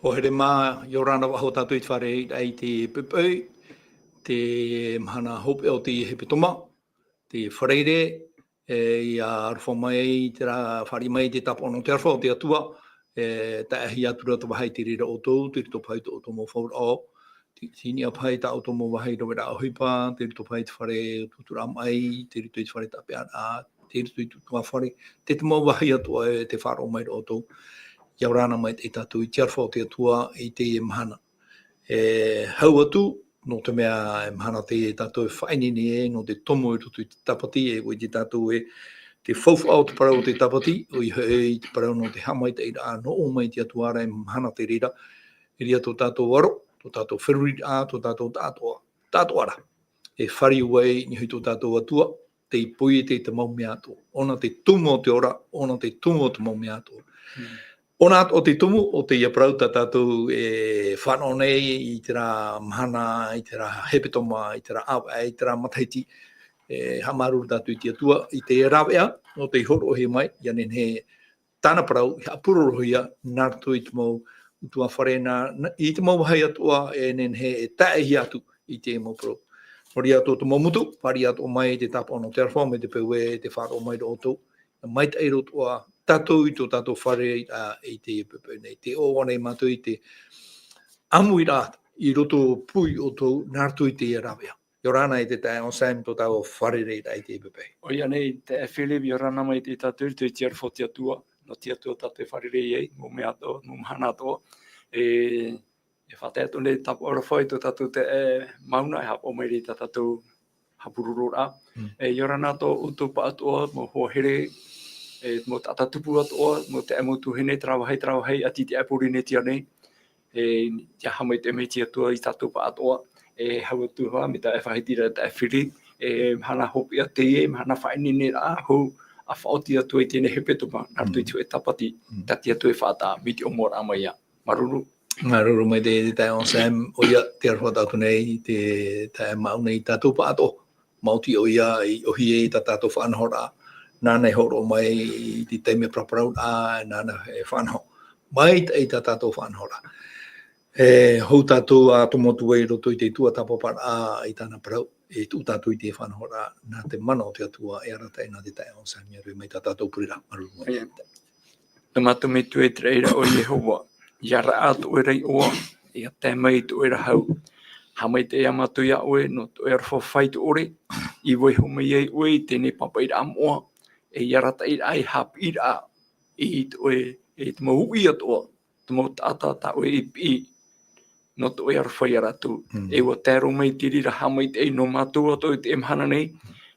Ho here mā, i orana waho tātou i whare ai te pupui, te mahana hope o te hepetoma, te whareire, i a arwha mai, te rā whare mai te tapono te arwha o te atua, ta ahi atura to wahai te rira o tō, te rito pai to o tō mō whaur o, te tini a pai ta o tō mō wahai ro wera a huipa, te rito pai te whare tutura mai, te rito i te whare tape a, te rito i tutua whare, te mō wahai atua e te wharo mai ro o tō. Ia rana mai te tātou i te arwha o te atua i te mahana. Hau atu, no te mea mahana te tātou e whainini no te tomo i rutu i te tapati, i te tātou te whauwha o te parau o te tapati, o i hei te parau no te hamai te ira no o mai te atua ara mahana te rira, i ria tō tātou waro, tō tātou whiruri tō tātou tātou ara. E whari uai ni hui tō tātou atua, te ipui te mau mea atua. Ona te tumo o te ora, ona te tumo o te mau mea atua. Ona o te tumu o te ia prauta tātou whanau nei i te rā mahana, i te rā hepetoma, i te rā awa, i te rā mataiti, hamaru tātou i te atua, i te rawea o te horo he mai, ia nen he tāna parau, i apurorohia, nārtu i te mau utua wharena, i te mau hai atua, nen he taehi atu i te mau parau. Hori ato te momutu, pari ato mai te tapono te arwha, me te peue, te wharo mai ro tō, mai te eiro toa, tātou i tō tātou whare i te pepe nei. Te o wane mātou i te amu i rāt, i roto pui o tō nārtu i te rawea. I rāna i te tae on Sam tō tāu whare rei i te pepe. O ia nei, te Philip, i rāna mai te tātou i te arwha te atua, no te atua tātou whare rei ei, mō mea tō, mō mahana tō. E whate atu nei tapu ora whai tō tātou te mauna, e hapo mai rei tātou hapururora. I rāna tō utupa atua, mō hoa here, mo tata tupu atoa, mo te emu tuhine, trawahai, ati te apuri ne tia nei, tia hamai te mei tia tua i tātou pa atoa, hau atu hoa, me ta e whahitira ta e whiri, hana hopi a te hana whainini rā, hou a whaoti atua i tēne hepetuma, nārtu i tu e tapati, tati atu e whātā, miti o mora amaia. Maruru. Maruru mai te tae on Sam, o ia te arwha tātou nei, te tae mau nei tātou pa atoa, mauti o ia, i ohi e tātou whanhora, nāna e horo mai i te teime praparau, nāna e whanho. Mai te eita tātou whanhora. Hou tātou a tomotu e roto i te tua tapapara i tāna parau, e tū tātou i te whanhora, nā te mana o te atua e arata e nā te tae on Sam, rui mai tātou purira. Te matu me tu e treira o Yehova, iara atu e rei oa, e a te mai tu e rahau. Hamai te amatu ia oe, no tu e arwha whaitu ore, i wai humai ei oe, tēne papa i amoa, e iarata i ai hap i rā, i te mau i atoa, te mau tata ta oe i pi, no te oe arwha i aratu. E wa tēro mai te rira hamai te no mātua to i te emhana nei,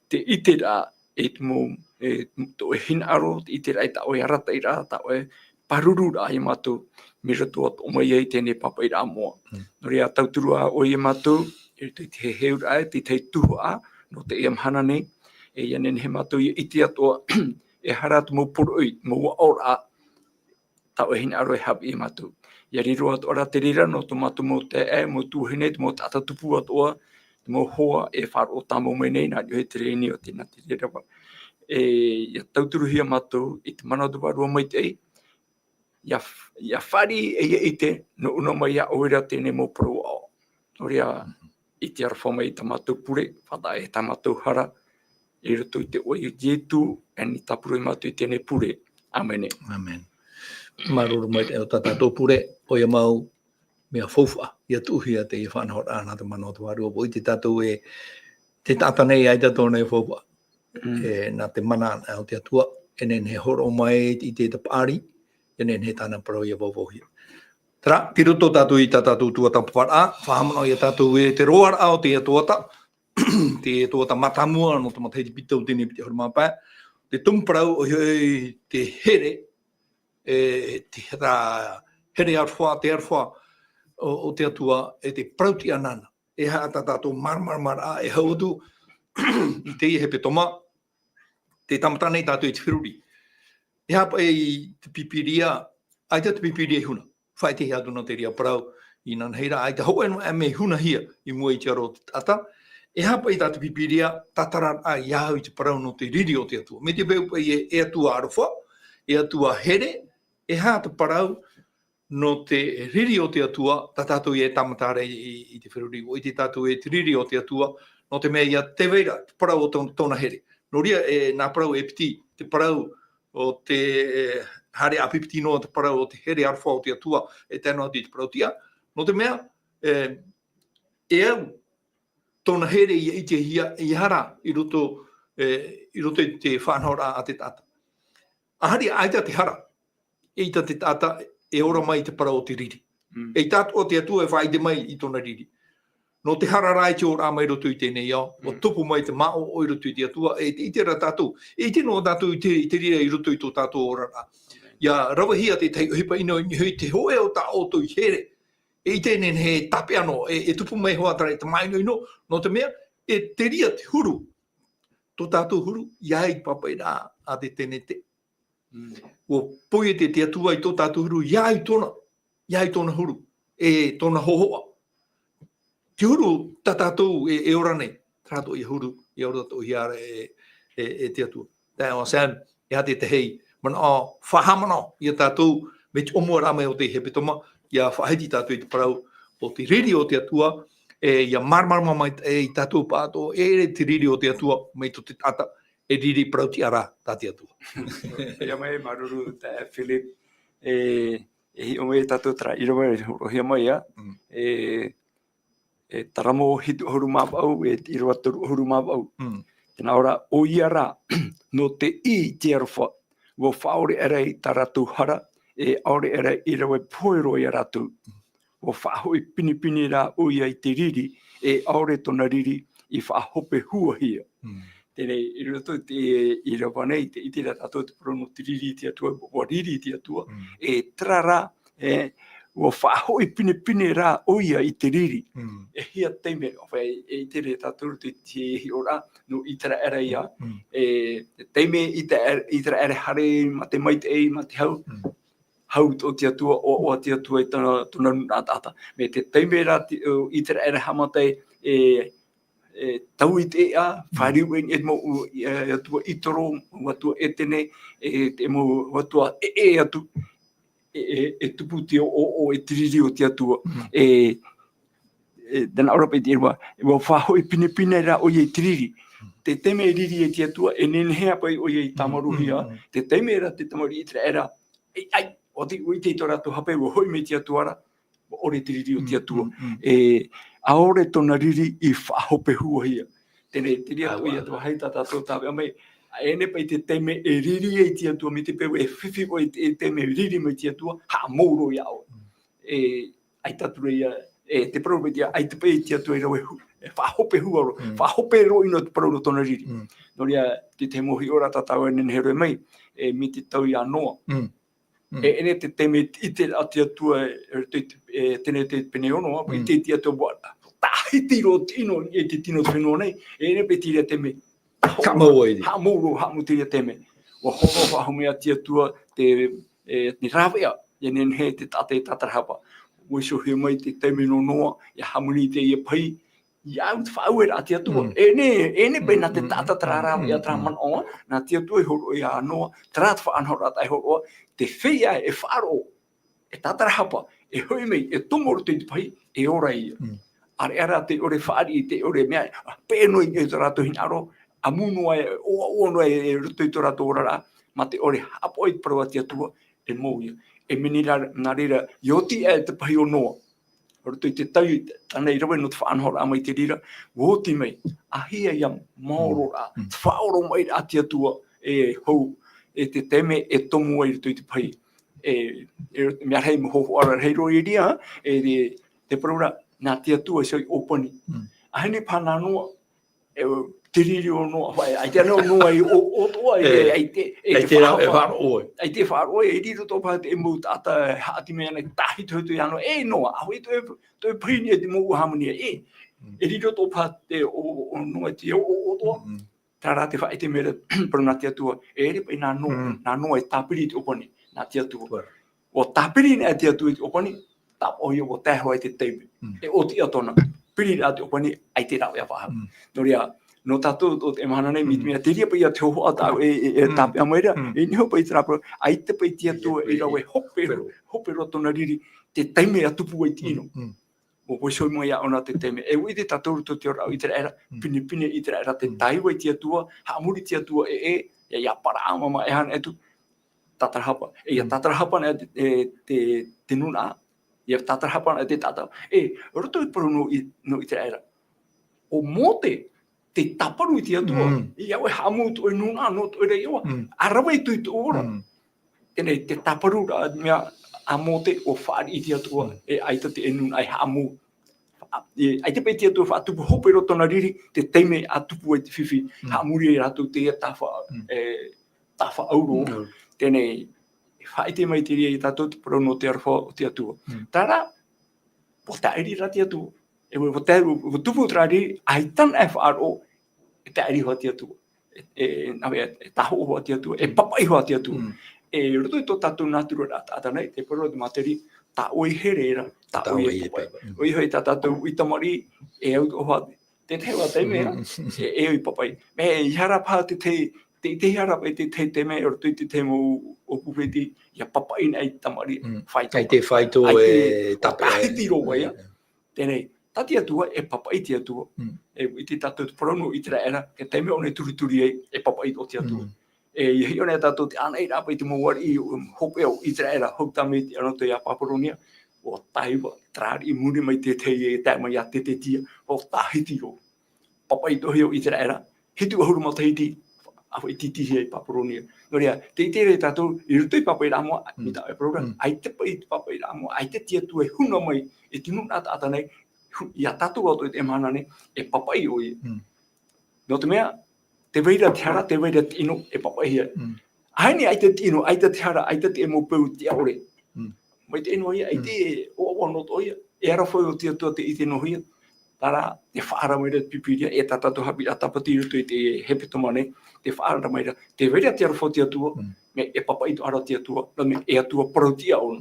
te ite rā, e te mau, te oe hina aro, te ite rā, ta oe arata i rā, ta oe paruru rā i mātua, mira tua o mai ei tēne papa i rā moa. Nori a tauturu a oe i mātua, e te heu rā, te tuhu a, no te emhana nei, e ianen he mātou i iti atoa, e haratu mō purui, mō ora, tau e hina aro e hapi i mātou. Ia riro atoa te rira, no tō mātou mō te mō tūhine, mō tata tupu atoa, mō hoa, e wharo o tāmo mai nei, nā rio he te reini o tēnā te rira. Ia tauturu hia mātou, i te mana tupa rua mai te ei, ia whari e ia ite, no una mai a oira tēne mō puru ao. Noria, i te arwha mai ta mātou pure, whata e ta mātou hara, i roto i te oi jetu, e ni tapuru i mātou i tēne pure. Amene. Amen. Maruru mai te o tātou pure, o ia mau mea fauwha, ia tuhia te i whanhora nā te mana o te warua, po i te tātou e, te tāta nei ai tātou nei fauwha, nā te mana o te atua, e nen he horo mai i te tapari, e nen he tāna parau ia wauwauhia. Tara, ki roto tātou i tātou tua tapara, whahamana i tātou e te roara o te atuata, te tuata matamua no te mataiti pitau tēne piti horumapā, te tumparau o te here, te here arwha, te arwha o te atua, e te prauti anana, e hata tātou marmarmara, e hautu, i te he petoma, te tamatanei tātou i te whiruri. E hapa e te pipiria, ai te pipiria huna, whai te hiatuna te ria parau, i nanheira, ai te hau enu e me huna hia, i mua i te aro te tata, e hapa i tātou pipiria, tatara a iau i te parau no te riri o te atua. Me te peupa e atua arwha, e atua here, e hā te parau, no te riri o te atua, ta tātou e tamatare I te whiruri, o I te tātou e te riri o te atua, no te mea ia te veira, te parau o tōna here. No ria nā parau e piti, te parau o te hare apipiti no te parau o te here arwha o te atua, e tēnā te parau tia. No te mea, e au, tōna here I te I hara I roto te whanhora a te tata. Ahari aita te hara, eita te tata, e ora mai te parau o te riri. E tātou o te atua e whaide mai I tōna riri. No te hara rai te ora mai roto I tēnei au, o tupu mai te mao o I roto I te atua, I te ra tātou. E te no tātou I te rira I roto I tō tātou ora rā. Ia rawahia te hipa ino I te hoe o tā o tō I here. E tēnei he tape ano, e tupu mai hoa tare te mai no, no te mea, e te ria te huru. Tō tātou huru, iai papai rā a te tēnei te. O poe te atua I tō tātou huru, iai tōna huru, e tōna hohoa. Te huru ta tātou e ora nei, tātou I huru, I ora tō hiara e te atua. Tā o Sam, I hate te hei, mana o whahamana I tātou, me te omua rame o te hepetoma, ia whaheiti tātou I te parau o te riri o te atua, ia marmarama mai I tātou pāto, e te riri o te atua, mai tō te tata, e riri parauti ara tā te atua. Ia mai maruru te Philip, hi o me tātou tra irawa hia mai ia, e taramo hitu huru mapau, e irawa toru huru mapau. Tēnā ora, o ia rā, no te I te arwha, wo whaore erei tā ratu hara, e aore erei irawa poero I ratu. Wo whahoi pinipini rā o ia I te riri, e aore tona riri I whahope hua hia. Tēnei, I roto te irawa nei, te iti rā tātou te prono te riri te atua, wa riri te atua, e trara, wo whahoi pinipini rā o ia I te riri. E hia teime, e te re tātou te hi ora, no I tera era ia, e teime I tera ere hare, ma te maite ei, ma te hau, hau o te atua, o te atua I tona nuna tata. Me te teime rā I tera ere hamatei, tau I te ea, whariu e mo atua itoro, atua etene, te mo atua atu, e tupu te o e tiriri o te atua. Tēnā ora pei te irwa, e wa whahoi pinipine rā o I tiriri. Te teme riri e te atua, e nenhea pai o I tamaruhia. Te teme ra te tamaru I tra era, ai, o te ui te tora tu hape, o hoi me te atua ra, o re tiriri o te atua. Aore tona riri I whahope hua hia. Tēnei, te ria tu I atua heita tātou tāwe amai, ene pai te teme e riri e te atua, me te peu e whiwhi o e teme riri me te atua, ha mouro I ao. Ai tature ia, te parau ia, ai te pai te atua I rau e hu, e whahope hua ro, whahope ro ino te parau tona riri. No ria, te mohi ora tātau e nenhero e mai, me te tau I anoa. Ene te teme I te ati atua, tēne te pene ono, I te atua wata. Tāhiti ro tino, e te tino whenua nei, ene pe tira teme, ha mouro, ha mu tira teme. Wa horo whahumea tia tua te rawea, e nenhe te tate tatarahapa. Wiso he mai te teme no noa, e hamuni te ia pai, ia ut whauer a tia tua. Ene pe na te tata tararawa tra man oa, na tia tua I horo ia anoa, tarat whaanhora tai horo, te whia e wharo, e tatarahapa, e hui mei, e tumoro te pai, e ora ia. Are ara te ore whaari, te ore mea, pēnoi I te rato hinaro, a munua e ono e ruto I te rato orara, ma te ore hapo I parua te atua, e mouia. E minira nā rira, ioti e te pahi o noa. Ruto I te tau, tānei rawe no te whaanhora amai te rira, woti mei, ahia ia maoro rā, whaoro mai a te atua, e hou, e te teme, e tomu ai ruto I te pahi. Mea rei mohoho ara reiro I ria, te parura, nā te atua e soi opani. Ahene pāna noa, te riri o noa, ai te anō noa I o toa, ai te whaaroe. Ai te whaaroe, e riro tō pā te emu tāta haati mea nei tahi tōtu I ano, noa, ahui toi prini e te mou harmonia, e riro tō pā te o noa te o toa. Tā rā te whae te mera, pero nā te atua, e re pai nā noa e tāpiri te opani, nā te atua. O tāpiri nā te atua I te opani, tāpohi o tēhoa I te teime. E o ti atona, piri rā te opani, ai te rau ia whaha. No rea, no tātou o te mahana nei miti mea te ria pai a te hoa tau e tape a meira, e niho pai trapo, ai te pai tia tua e rawe hope roto na riri, te taime a tupu ai tino. O poisoi mai a ona te taime, e ui te tātou to te ora i te era, pine i te era te taiwa i tia tua, haamuri tia tua ia ia para ama e hana etu, tatarahapa. E ia tatarahapa na te nuna, ia tatarahapa na te tatau. Roto i paru no i te era. O mote, te taparu i te atua, i au e hamu tu e nuna no tu e rei oa, arawa i tui tu ora. Tēnei, te taparu ra mea a mote o whaari i te atua, e aita te e nuna ai hamu. Ai te pei te atua whaatupu hope roto na riri, te teime a tupu e te whiwhi, haamuri e ratu te tafa auro. Tēnei, whaite mai te ria i tātou te parau no te arwha o te atua. Tara, po taeri ra te atua. E wo tupu trari ai tan e whaaro e taeri hoa te atua. E taho hoa te atua, e papai hoa te atua. E roto i tō tātou nāturo rā tāta nei, te parau te materi, tā oi he reira, tā oi e papai. Oi hoi tā tātou i tamari, e au tō hoa, te tewa te mea, e oi papai. Me i harap hā te harap e te mea, roto i te temo o kuweti, ia papai nei tamari, whaito. Ai te whaito e tape. Ai te roa ia. Tēnei, tati atua e papai te atua. I te tātou te parau i te raera, ke te mea o ne turituri e papai o te atua. E hi ona tātou te ana i rāpa i te mawari i hope au i te raera, hau tame te anoto i a Paparonia, o taiwa, trāri i muri mai te tei e tai mai a te tia, o tāhiti o. Papai tohi au i te raera, hitu ahuru ma tahiti, aho i titihi i Paparonia. No rea, te tere tātou, i ruto i papai rāmoa, i tā e program, ai te pai papai rāmoa, ai te tia tu e huna mai, e tinu nā tāta nei, i a tātou auto i te mana nei, e papai o i. No te mea, te veira te hara, te veira te ino, e papai hia. Haini ai te ino, ai te hara, ai te emo peu te aore. Mai te ino ia, ai te o awa noto ia, e ara whai o te atua te i te no hia. Tara, te whaara mai ra pipiria, e tātou hapi a tapati ruto i te hepetoma nei, te whaara mai ra, te veira te ara whai te atua, me e papai to ara te atua, e atua parautia o.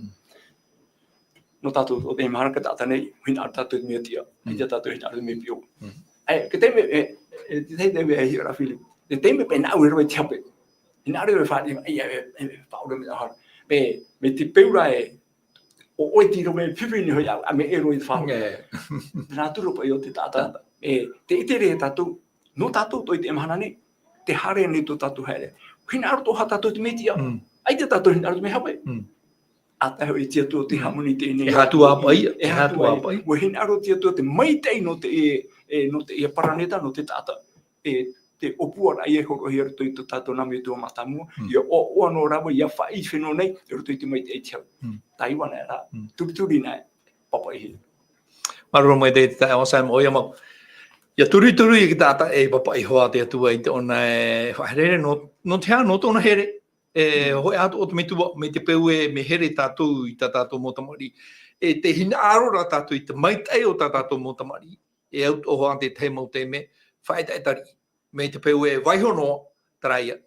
No tātou o te maharaka tāta nei, hina ara tātou mea tia, i te tātou hina ara me pio. Ke teime, te teime e hira whili, te teime pe nau e roi te hape. I nā reo e whaari, e whaura me ahara. Me te peura e, o oi tiro me whiwhi ni hoi au, a me e roi te whaura. Nā turo pa i o te tāta. Te itere e tātou, no tātou toi te emahana ne, te hare ne tō tātou haere. Hina aro tō ha tātou te metia, ai te tātou hina aro te me hape. A tai hoi tia tō te hamuni te ine. E hatu apa ia. E hatu apa ia. Mo hina aro tia tō te maitei no te e paraneta, no te tāta. Te opuara i e horo hi aruto i tō tātou nami tua matamua. Ia o anō rawa, ia whai whenua nei, i aruto i te maitei tiau. Taiwana e rā, turituri nei, papai hi. Maruro mai te tae o saim oia mau. Ia turituri i ki tāta e papai hoa te atua i te ona e whaherere, no te hana, no tōna here. Hoi atu o te metua, me te peu e me here tātou i tā tātou motamari. Te hina aro rā tātou i te maitei o tā tātou motamari. E au o hoa te te mau te me, whaetai tari. Me te peu e waihonoa taraia.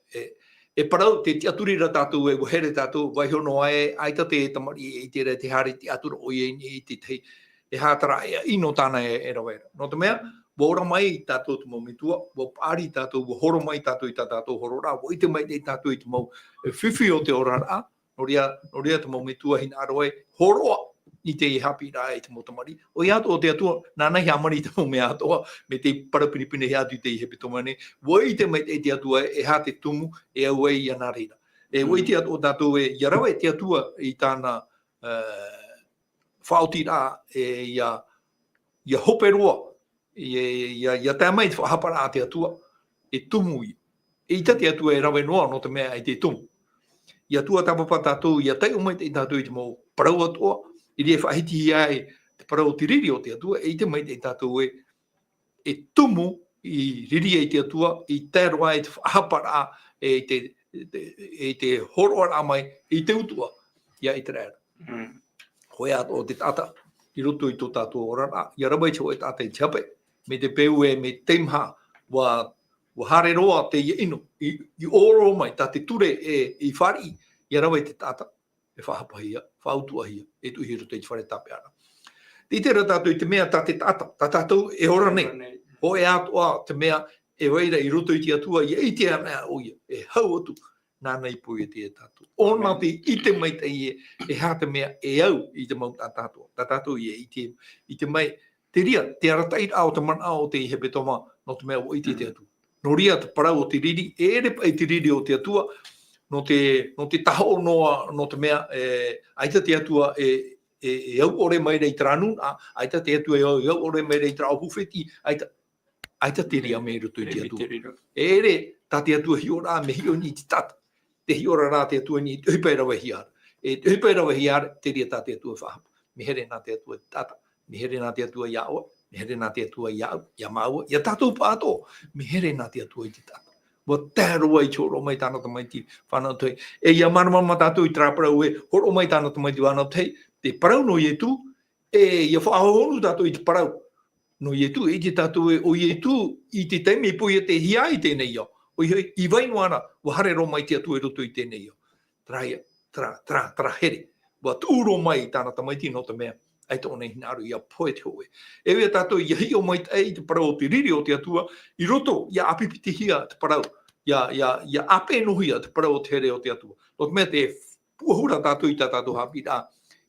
E parau te tiaturi ra tātou e wahere tātou waihonoa e aita te tamari e te re te hare te atura o i te te e hātara e ino tāna e rawera. No te mea, wora mai tātou te mau mitua, wo pāri tātou, wo horo mai tātou i tātou horo rā, wo i te mai te tātou i te mau whiwhi o te ora rā, no rea te mau mitua hina aroe, horoa i te hapi rā e te motamari. O i ato o te atua, nāna hi amari te mau mea atoa, me te parapinipine hi atu i te i hepe tomane, wo i te mai te atua e ha te tumu e au e i ana reira. Wo i te atua tātou e, ia rawa e te atua i tāna whaoti rā e ia hope roa, ia tā mai te whahapara a te atua, e tumu i. E i te atua e rawe noa no te mea e te tumu. Ia tua tāpapa tātou, ia tai o mai te tātou i te mau parau atua, i rea whahiti hi ai te parau tiriri o te atua, e i te mai te tātou e tumu i riri e te atua, i tēroa e te whahapara e te horoa mai, i te utua, ia i te rēra. Hoi ato o te tata, i roto i tō tātou orara, ia rawa i te hoi tata i te hape, me te peu e me teimha, wa hare roa te ia ino, i oro mai, tā te ture i whari, ia rawa i te tata, e whahapahia, whautuahia, e tuhi roto i te whare tape ana. Te itera tātou i te mea tā te tata, tā tātou e ora nei, ho e atoa te mea e waira I roto I te atua I e te mea o ia e hau atu nāna I poe te tātou. Ona te I te mai te e hata mea e au I te mau tātou. Tātou I te mai te ria, te aratai ao te mana o te hepe toma no te mea o I te atu. No ria te parau o te riri, e ere pai te riri o te atua, no te taho noa no te mea, aita te atua e au ore mai rei tranu, aita te atua e au ore mai rei trau hufeti, aita te ria me rutu I te atua. E ere, ta te atua hiora me hio ni te tata. Te hiora rā te atua ni te hupai rawa hiara. E te hupai rawa hiara, te ria ta te atua whahapa. Me here nā te atua tata, me here nā te atua iaoa, me here nā te atua iau, ia maua, ia tātou pāto, me here nā te atua I te tata. Wa tēroa I choro mai tāna tamaiti whanau tei. E ia marama tātou I trāparau e, horo mai tāna tamaiti whanau tei, te parau no ietu, e ia whaahonu tātou I te parau. No ietu, e te tātou e o ietu, I te teime I poia te hia I tēnei au. O I wainuana, wa hare ro mai te atu e roto I tēnei au. Tra here. Wa tūro mai tāna tamaiti no te mea. Ai tō nei hinaru ia poe te hoe. E wea tātou ia hi o mai te parau o te riri o te atua, I roto, ia apipiti hia te parau. Ia ape nuhia te parau o te here o te atua. O te mea te puahura tātou I tātou hapira.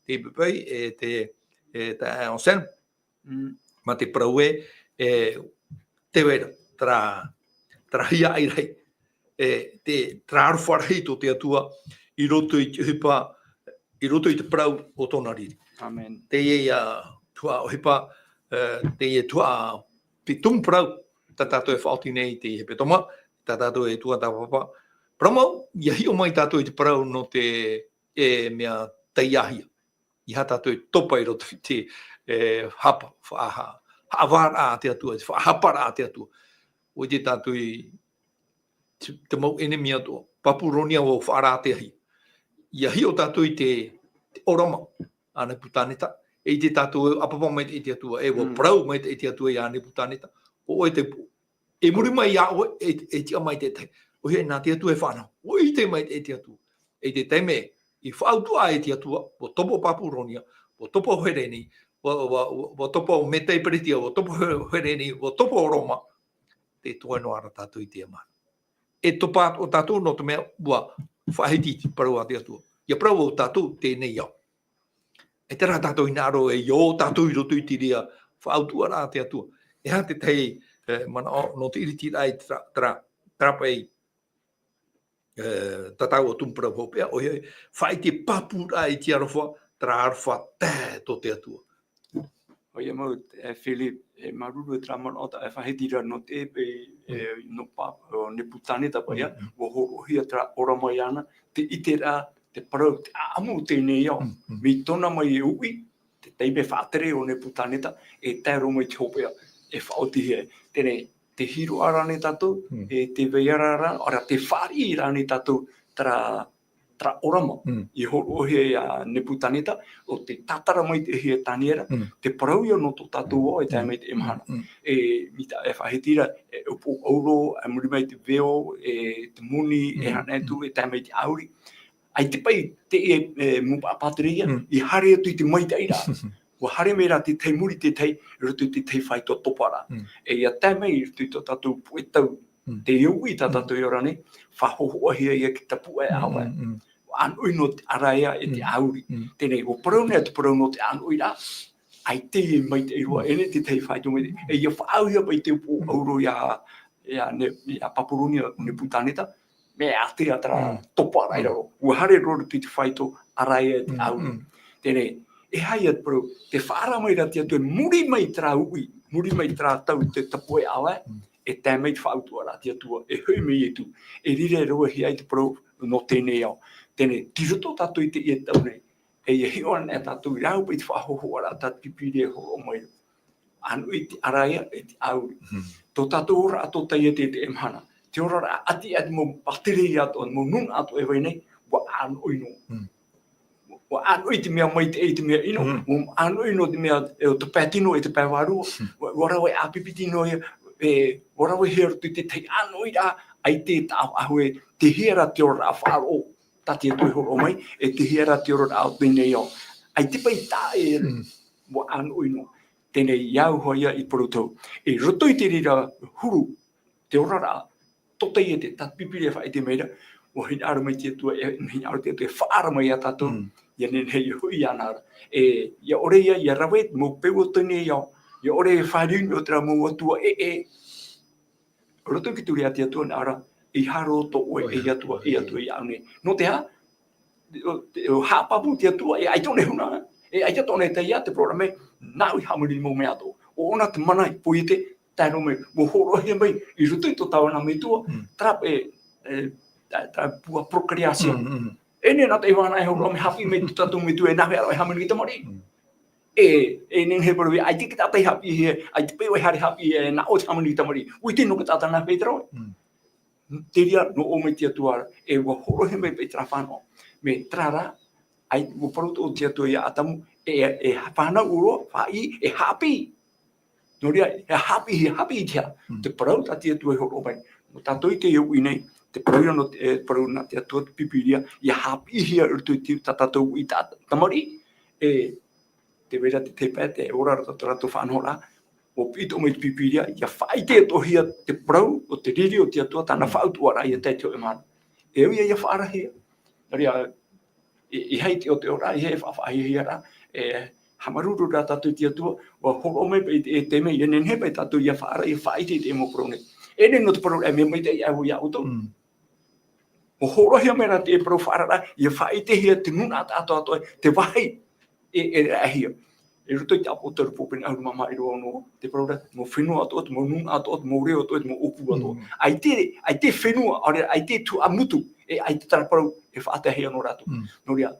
Te pepei e te onsen. Ma te parau e te wera, tra hia ai rei. Te tra aruwha rei tō te atua I roto I te hipa, I roto I te parau o tōna riri. Amen. Te ia tua o hipa, te ia tua te tumu parau, ta tātou e whaoti nei te hepe toma, ta tātou e tua tā papa. Paramau, ia hi o mai tātou I te parau no te mea teiahia. Iha tātou e topa I roto I te hapa, haawara a te atua, hapara a te atua. O te tātou I te mau enemi atua, papuronia o whaara te ahi. Ia hi o tātou I te orama, ane putaneta, e te tātou apapa mai te atua, e wa parau mai te atua I ane putaneta, o e te pu. E muri mai ia o e tia mai te tei. O he nā te atua e whanau, o I te mai te atua. E te teime, I whautua e te atua, o topo papuronia, o topo hereni, o topo metei peritia, o topo hereni, o topo roma, te tuaino ara tātou I te amana. E topa o tātou no te mea, ua whahiti parau a te atua. Ia parau o tātou tēnei au. E te rā tātou inaro e o tātou I roto I te ria whautua rā te atua. E hā te tei mana no te iriti rai trapai tatau o tumparau hopea, o hei whai te papu rai te arawha, tra arawha tē tō te atua. O ia mau, Philip, maruru e tramana o ta e whahitira no te no pa, o ne putane ta paia, o horohia tra ora mai ana, te ite rā, te parau, te amu tēnei au, mi tona mai e ui, te teime whātere o ne putane ta, e tēro mai te hopea, e whaoti hea, tēnei, te hiro arane tātou, e te veiara rā, ora te whāri rāne tātou, tra orama, I horohia I ne putaneta, o te tatara mai te hea taniera, te parauia no tō tātou o, e tai mai te emahana. E mita e whahitira, e upo auro, e muri mai te veo, e te muni, e hanetu, e tai mai te auri. Ai te pai, te mupa apateria, I hare atu I te mai te ira. Wa hare mera te tei muri te tei, rutu te tei whai tō topara. E ia tai mai, rutu tō tātou puetau, te iui tā tātou I orane, whahohoahia ia ki ta pue awa. Anui no te araia e te auri. Tēnei, o parau nea te parau no te anui rā. Ai te mai te irua, ene te tei whai tō mai te. E ia whaauhia pai te upo auro ia papuronia ne putaneta, me a te atra topa rai rao. Ua hare roro te whai tō araia e te auri. Tēnei, e hai at parau, te whaara mai rā te atu e muri mai tra ui, muri mai tra tau te tapoe awa, e tai mai te whautua rā te atua, e hui mei e tu. E rire roa hi ai te parau no tēnei au. Tēnei, tiroto tātou I te ia tau nei. E ia hiona e tātou I rau pai te whahoho ara tātou pipiri e horo mai. Anu I te araia e te auri. Tō tātou ora ato tai e te emhana. Te ora ati mo bateri ato, mo nun ato e vai nei, wa anu ino. Wa anu I te mea mai te e te mea ino, wa anu ino te mea e o te pētino e te pēwaru, wa rawe apipitino wa rawe hea rutu te tei anu I rā, ai te tāo ahue, te hera te ora a wharo. Tati e tui horo mai, e te hera te ora au tēnei au. Ai te pai tā e wa anu ino. Tēnei iau hoia I porotau. E roto I te rira huru, te ora tote e te tapipire wha i te meira, o hin aru mai te tua, hin aru te tua whaara mai a tātou, ia nenei hui anara. Ia ore ia rawet, mo peu o tone iau, ia ore e whaariun o tera mo atua roto ki turi ati atua na ara, i haro to oe e atua i aune. No te ha, o hapapu te atua, e aitone huna, e aitatone te ia te programe, nau i hamuri mo me ato. O ona te mana i poite, taino me, mo horo he mai, i ruto i to tawana me tua, trap pua procreation. Ene na te iwana e horo me hapi me tutatu me tu e nawe aro e hamuri i tamari. E nen he paru, ai te kita te hapi he, ai te peo e hari hapi e na o te hamuri i tamari. Ui tino ka tata na peitaro. Te ria no o me tia tuara, e wa horo he mai peitara whanau. Me trara, ai wo paruto o tia tua ia atamu, e whanau uro, whai, e hapi. No ria, e hapi i tia. Te parau ta tia tua e horo mai. No tātou i te iau i nei, te parau no te parau na tia tua pipiria, ia hapi hia urtu i tiu tātou i tamari. Te vera te pete, e ora rato whanora, o pito mai te pipiria, ia whai te tohia te parau, o te riri o tia tua, tāna whautuara ia te teo e mana. E ui ia whaarahia. No ria, i hei te o te ora, i hei whawhahihia ra, hamaruru ra tātou tia tua, wa horo me e te mei, e nen he pai tātou ia whaara, i whai te mo prone. E nen no te parau e me mai te i ahu ia uto. O horo hea mera te e parau whaara ra, i whai te hia te nuna tātou ato, te wahi e ahia. E ruto i te apo taru popeni auru mama i roa no, te parau ra, mo whenua ato, mo nuna ato, mo reo ato, mo opu ato. Ai te whenua, ai te tu amutu, ai te tara parau e whaatahia no rato. No ria,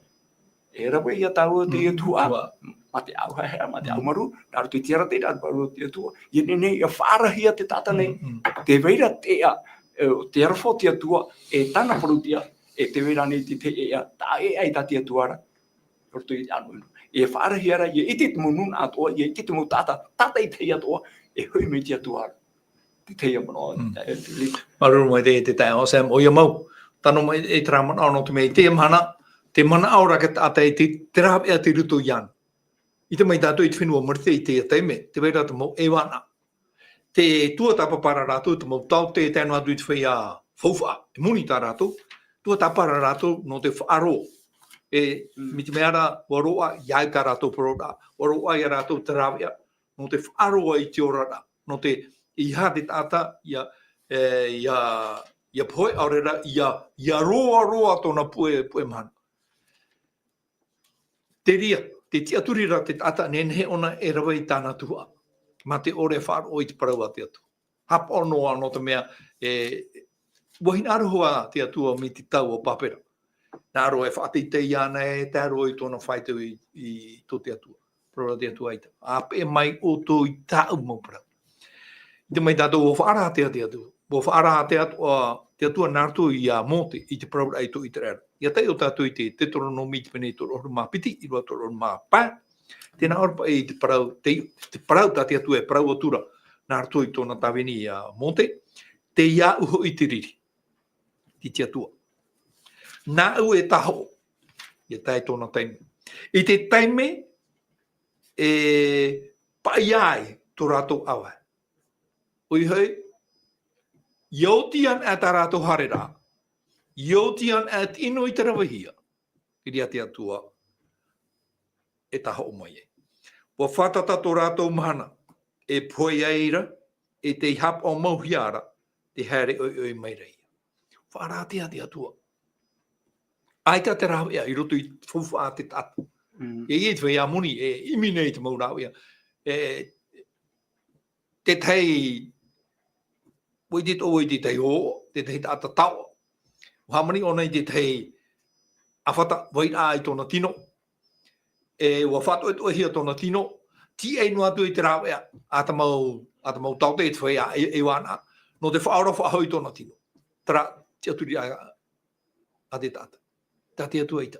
e rawe ia tau te ia tua, ma te au hea, ma te au maru, nāru te tiara te rātu paru te tua, i nene ia whaarahia te tata nei, te veira te te arafo te tua, e tana paru tia, e te veira nei te ea, tā ai ta te tuara, roto i anu. E whaarahia ra, i iti te mo nuna atoa, i iti te mo tata i te atoa, e hui me te tuara. Te teia mano, Maruru mai te tai o Sam, o ia mau, tano mai e tera mana ono te mei, te mana aura ke tata i te raha ea te ruto ian. I te mai tātou i te whenua marite i te teime, te weira te mau e wana. Te tua tapapara rātou, te mau tau te tēnu atu i te whai a whauwha, e muni tā rātou, tua tapara rātou no te whaaro. Mi te meara, waroa, iai ka rātou parora, waroa i rātou te rawea, no te whaaroa i te orara, no te iha te tata, ia poe aurera, ia roa tōna pue mana. Te ria, te tiaturira te tata, nenhe ona e rawa i tāna tua, ma te ore whaaro i te paraua te atu. Hapa ono no te mea, wahin arohua te atua mi te tau o papera. Nā roe whaate i te iana e tā roe tōna whaitau i tō te atua. Prora te atua ita. Ape mai o tō i tāu maupara. I te mai tātou o whaarahatea te atua. O whaarahatea te atua nārtu i a mote i te prora i tō i te rara. Ia tei o tātou i te toro no miti pene i tō rohu mā piti, i roa tō rohu mā pā. Tēnā orpa i te parau, te parau tā te atua e parau atura nārtu i tōna tāweni i a mote. Te ia uho i te riri. Ti te atua. Nā u e taho, i tai tōna taime. I te taime, pai ai tō rātou awa. Ui hei, iotian e tā rātou harera, iotian e tino i te rawahia, i ria te atua, e taho o mai e. Wa whatata tō rātou mahana, e poi aira, e te hap o mauhiara, te haere oi mai rei. Wharatea te atua. Ai ka te rāwea, i roto i whawha te tata. E te whai a muni, e imi nei te mau rāwea. Te tei, wai te tō i te tei o, te tei tata tau. Whamani o nei te tei, a whata, wai rā i tōna tino. Wa whato e tō hia tōna tino, ti ei no atu i te rāwea, a ta mau tau te whai a e wana, no te whaora whahau i tōna tino. Tara, te aturi a te tata. Tā te atua ita.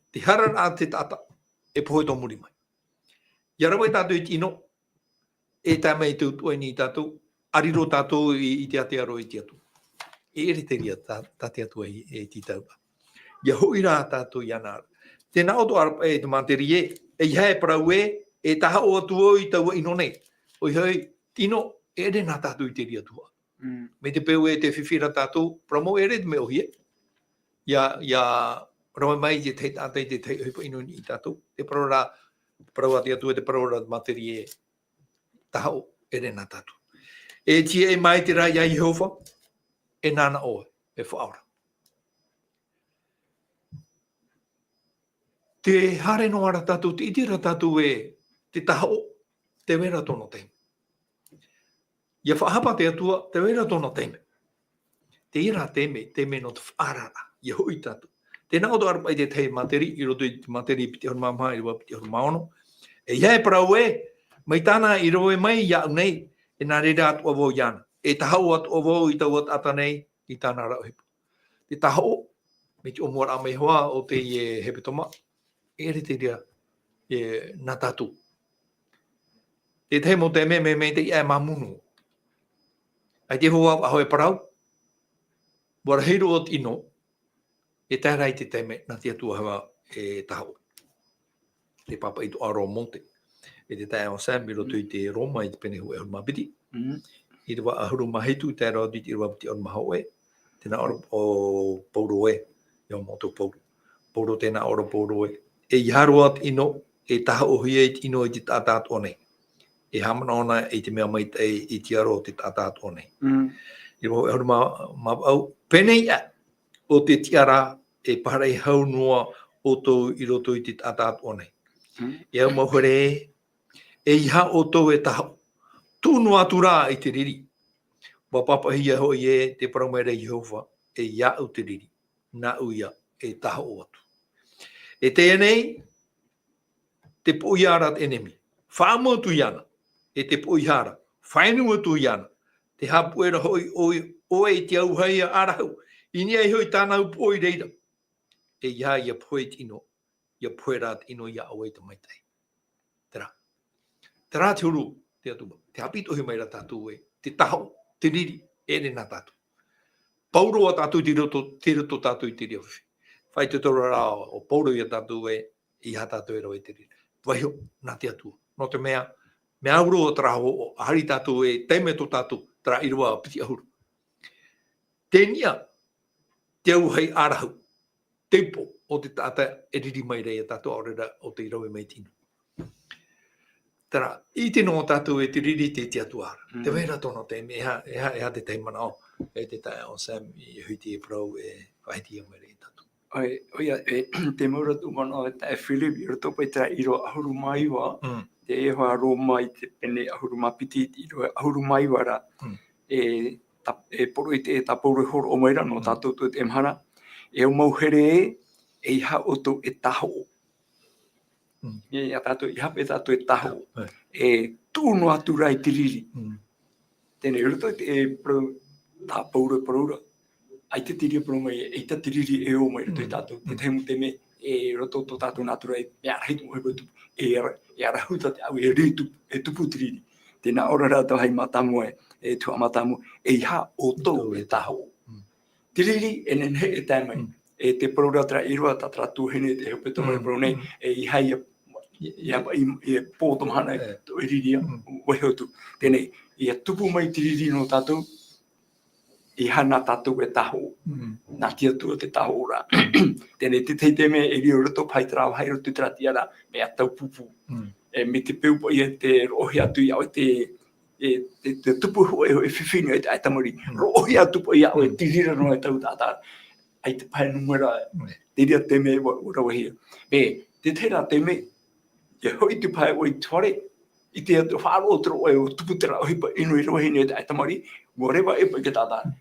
Te haran a te tata, e pohe tō muri mai. Ia rawa i tātou i tino, e tā mei tū tuai ni tātou, ariro tātou i te atearo i te atu. E ere te ria tā te atua i ti taupa. Ia hui rā tātou i anara. Tēnā o tō arapa e te manteri e ihae parau e taha o atua i taua ino nei. Oi hei, tino, e ere nā tātou i te ria tua. Me te peu e te whiwhira tātou, promo e red me o hie. Ia rawa mai te tei tātei te tei hipa inu ni tātou. Te parawa te atua te parawa materi e tahao e re nā tātou. E tia e mai te rai a Jehova, e nāna oe, e whaora. Te hare no ara tātou, te itira tātou e te tahao, te wera tono teime. Ia whahapa te atua, te wera tono teime. Te ira teime no te whaarara, ia hui tātou. Tēnā o to arpai te tei materi, i roto i te materi piti hon mamha, i roto piti hon maono. E ia e parau e, mai tāna i roe mai ia nei, e nā reda atu avo iana. E tahau atu avo i tau ata nei, i tāna rau hipa. Te tahau, me te omuara a mei hoa o te i hepe toma, e re te rea e nā tātou. Te te mo te me te ia e mamunu. Ai te hoa aho e parau, wara hiro o ino, e tārai te teme nā te atua hawa e tahau. Te papa i to aro monte. E te tae o Sam, i roto i te Roma i te penehu e hon mapiti. I te wa ahuru mahitu, te aro di te rua piti on mahau e. Tēnā oro o Pauro e, i o moto Pauro. Pauro tēnā oro Pauro e. E i haru at ino, e taha o hia i ino i te tātāt o nei. E hamana ona i te mea mai i te aro o te tātāt o nei. I roho e huru mapau, penei a o te tiara e parei hau noa o tō i roto i te tātāt o nei. E au mauhere e iha o tō e tahau. Tūnu atu rā i te riri. Wa papahia hoi e te paraumere Jehova e ia au te riri. Nā uia e tahau atu. E te enei, te poiara te enemi. Whāmua tu iana. E te poiara. Whainua tu iana. Te hapuera hoi oe i te auhaia arahau. Inia i hoi tānau poi reira. E ia ia poe tino. Ia poera tino ia aue te maitai. Tera. Tera te uru te atua. Te hapito he maira tātou e. Te taho, te riri, e re nā tātou. Pauro a tātou te roto tātou i te rewhi. Whai te toro rā o pauro i a tātou e. I ha tātou e rau e te riri. Waiho, nā te atua. No te mea, me auro o traho o ahari tātou e. Teime to tātou. Tra irua piti ahuru. Tēnia, te auhei arahau, tempo o te tāta e riri mai rei a tātou aurera o te irau e mai tino. Tara, i te no tātou e te riri te atua ara. Te wera tono te me, e ha te teimana o, e te tae o Sam, i huiti e prau e whaiti o mere i tātou. Oia, te maura tu mana e tae Philip, i roto pai tera iro ahuru maiwa, te e hoa Roma i te pene ahuru mapiti, i ro ahuru maiwa ra, e poro i te e tapauru horo o maira no tātou tu te mhara, e o mauhere e iha o tō e taho. E a tātou iha pe tātou e taho. E tūno atu rai te riri. Tēnei roto e tapauru e paraura. Ai te tiri pro mai, e ta tiri e o mai roto i tātou. Te teimu te me, e roto tō tātou nātura e me araheitu mo hepa tupu. E arahuta te au e reitu, e tupu tiri. Tēnā ora rātou hei matamu e tua matamu, e iha o tō e taho. Tiriri e nenhe e tēmai, e te parauratra i rua tatra tūhene te hepeto mai pro nei, e iha i pōtomahana e riria, wehotu. Tēnei, i a tupu mai tiriri no tātou, i hana tātou e taho, nā tia tua te taho ora. Tēnei, te tei te me e rio roto pai trao hai roto tratiara, me a tau pupu. E me te peupo i te rohi atu i au te tupu hoa e whiwhinu e te aitamari. Rohi atu po i au e tirira no e tau tātara. Ai te pai numera, te ria te me ura wahia. Me, te tera te me, e hoi tu pai o i tuare, i te atu whāro o tero o tupu tera o hipa inu i rohine e te aitamari, whatever e pa i te tātara.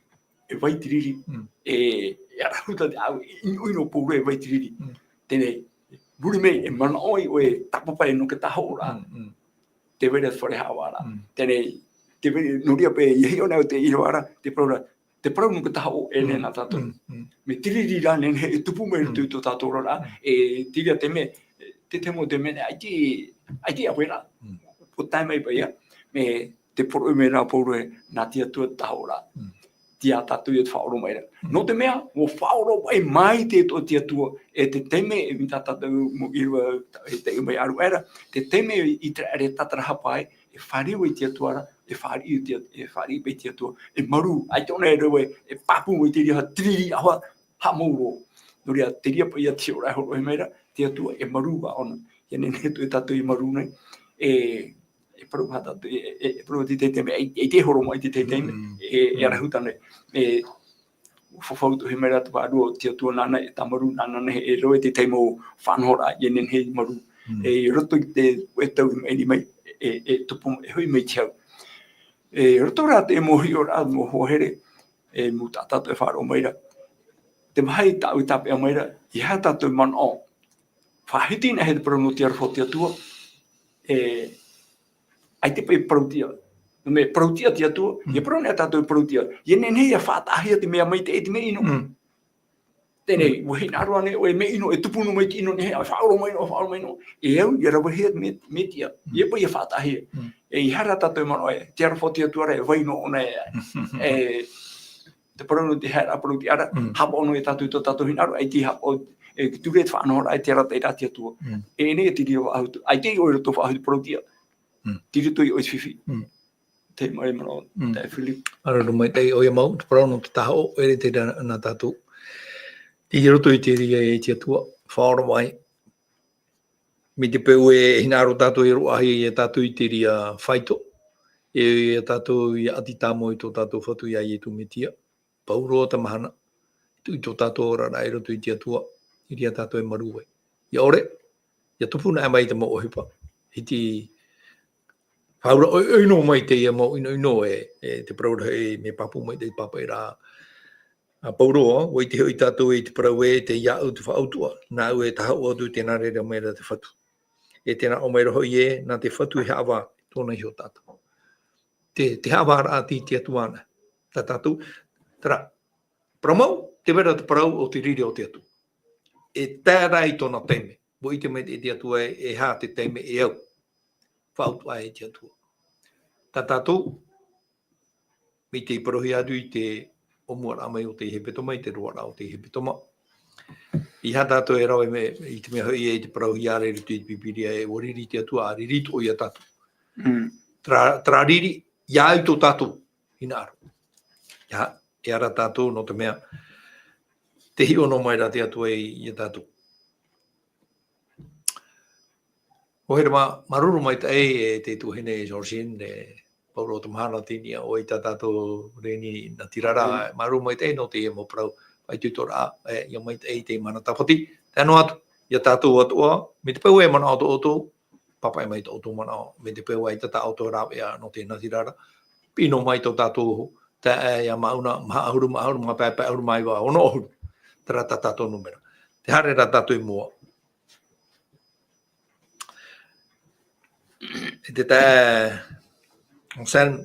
E vai tiriri, e arahuta te au, ino pōre e vai tiriri. Tēnei, Buri mei, e mana oi o e tapapai no ke taho ora. Te wera whare hawa ara. Tēnei, te wera nuria pe i heo nao te iro ara, te parau no ke taho e nena tātou. Me tiriri rā nene e tupu mei rutu i tō tātou rara, e tiria te me, te temo te mene, ai te awera. Po taimai pa ia, me te poro me rā poro e nā tia tua taho ora. Tia tātou i te whaoro mai ra. No te mea, mo whaoro mai te tō tia tua, e te teme e mi tātou mo irua e te umai aru era, te teme i te are tatara hapai, e wharewa i tia tuara, e whari pe tia tua, e maru, ai tōna e rewe, e papu mo i te ria triri awa, ha mauro. Nuria, te ria pa ia te ora horo e meira, tia tua e maru wa ona. Ia nene tu e tatu i maru nei, e paru hata, e paru ti te teme, e te horo mo i te teme, e arahutane, e whawhautu he meira te wārua, tia tua nana e tamaru, nana e roe te teimo whanhora, ia nene he maru. E roto i te tau i mai, e tupu e hui mai tiau. E roto rā te mohi o rā mo hohere, e mu tātatu e whāro maira. Te mahi tāu tāpe a maira, i hea tātou man o. Whahiti na he te parano te arwho te atua, ai te pai parautia. Me parautia te atua, i parano e tātou parautia. I nenei a whātahia te mea mai te e te me ino. Tēnei, wahi nāro ane, o e me ino, e tupunu mai te ino nehe, a whaoro mai no. E au, i rawahia me tia, i e pai a whātahia. E i hara tātou mano e, te arwho te atua re, waino ona e, te parano te hera parauti ara, hapa ono e tātou to tātou hinaro, ai te hapa, e ture te whanahora, ai te ara te rati atua. E ne e tiri o ahutu, ai te oira to whahutu parautia, tiri to i ois whiwhi. Te mai mano, te Philip. Ara mai te oia mau, te parano te taha o, ere te na tātou. I roto i te ria e te atua, whaora mai. Mi te peu e hinaro tātou e roa ahi e tātou i te ria whaito. E tātou i ati tāmo i tō tātou whatu i ai e tu me tia. Pauroa ta mahana. I tō tātou ora rai roto i te atua. I ria tātou e maruwe. I ore, ia tupuna e mai te mo ohipa. I ti whaura oino mai te ia mo ino e te praura e me papu mai te papa i rā. A pauroa, o i te hoi tātou e te parau e te iau te whaautua, nā ue e taha ua tu tēnā rere meira te whatu. E tēnā o meira hoi e, nā te whatu he awa tōna i ho tātou. Te awa ara ati te atuana. Tā tātou, tera, paramau, te vera te parau o te riri o te atu. E tērai tōna teime. Wo i te mei te atua e hā te teime e au. Whaautua e te atua. Tā tātou, mi te parohi atu i te o mua ramai o te hepetoma, i te roara o te hepetoma. I ha tātou e rau i te mea hoi e te parau hi are rutu i te pipiria e oriri te atua a ririto o ia tātou. Tra riri, ia i tō tātou ina aro. Ia, e ara tātou no te mea te hi ono mai rā te atua i ia tātou. O here maruru mai te te tuhene e Georgine, Paulo Tomahana tinia o i tā tātou reni na tirara, maruru mai te no te e mo prau. Ai tutora ia mai te mana tapati. Tēnō atu, ia tātou atua, me te pau e mana auto auto, papa e mai te auto mana o, me te pau e tata auto rāwea no te natirara. Pino mai tō tātou, te e ia mauna, maahuru, ma pēpē ahuru mai wa, ono ahuru, te rata tātou numera. Te hare rā tātou i mua. E te sen,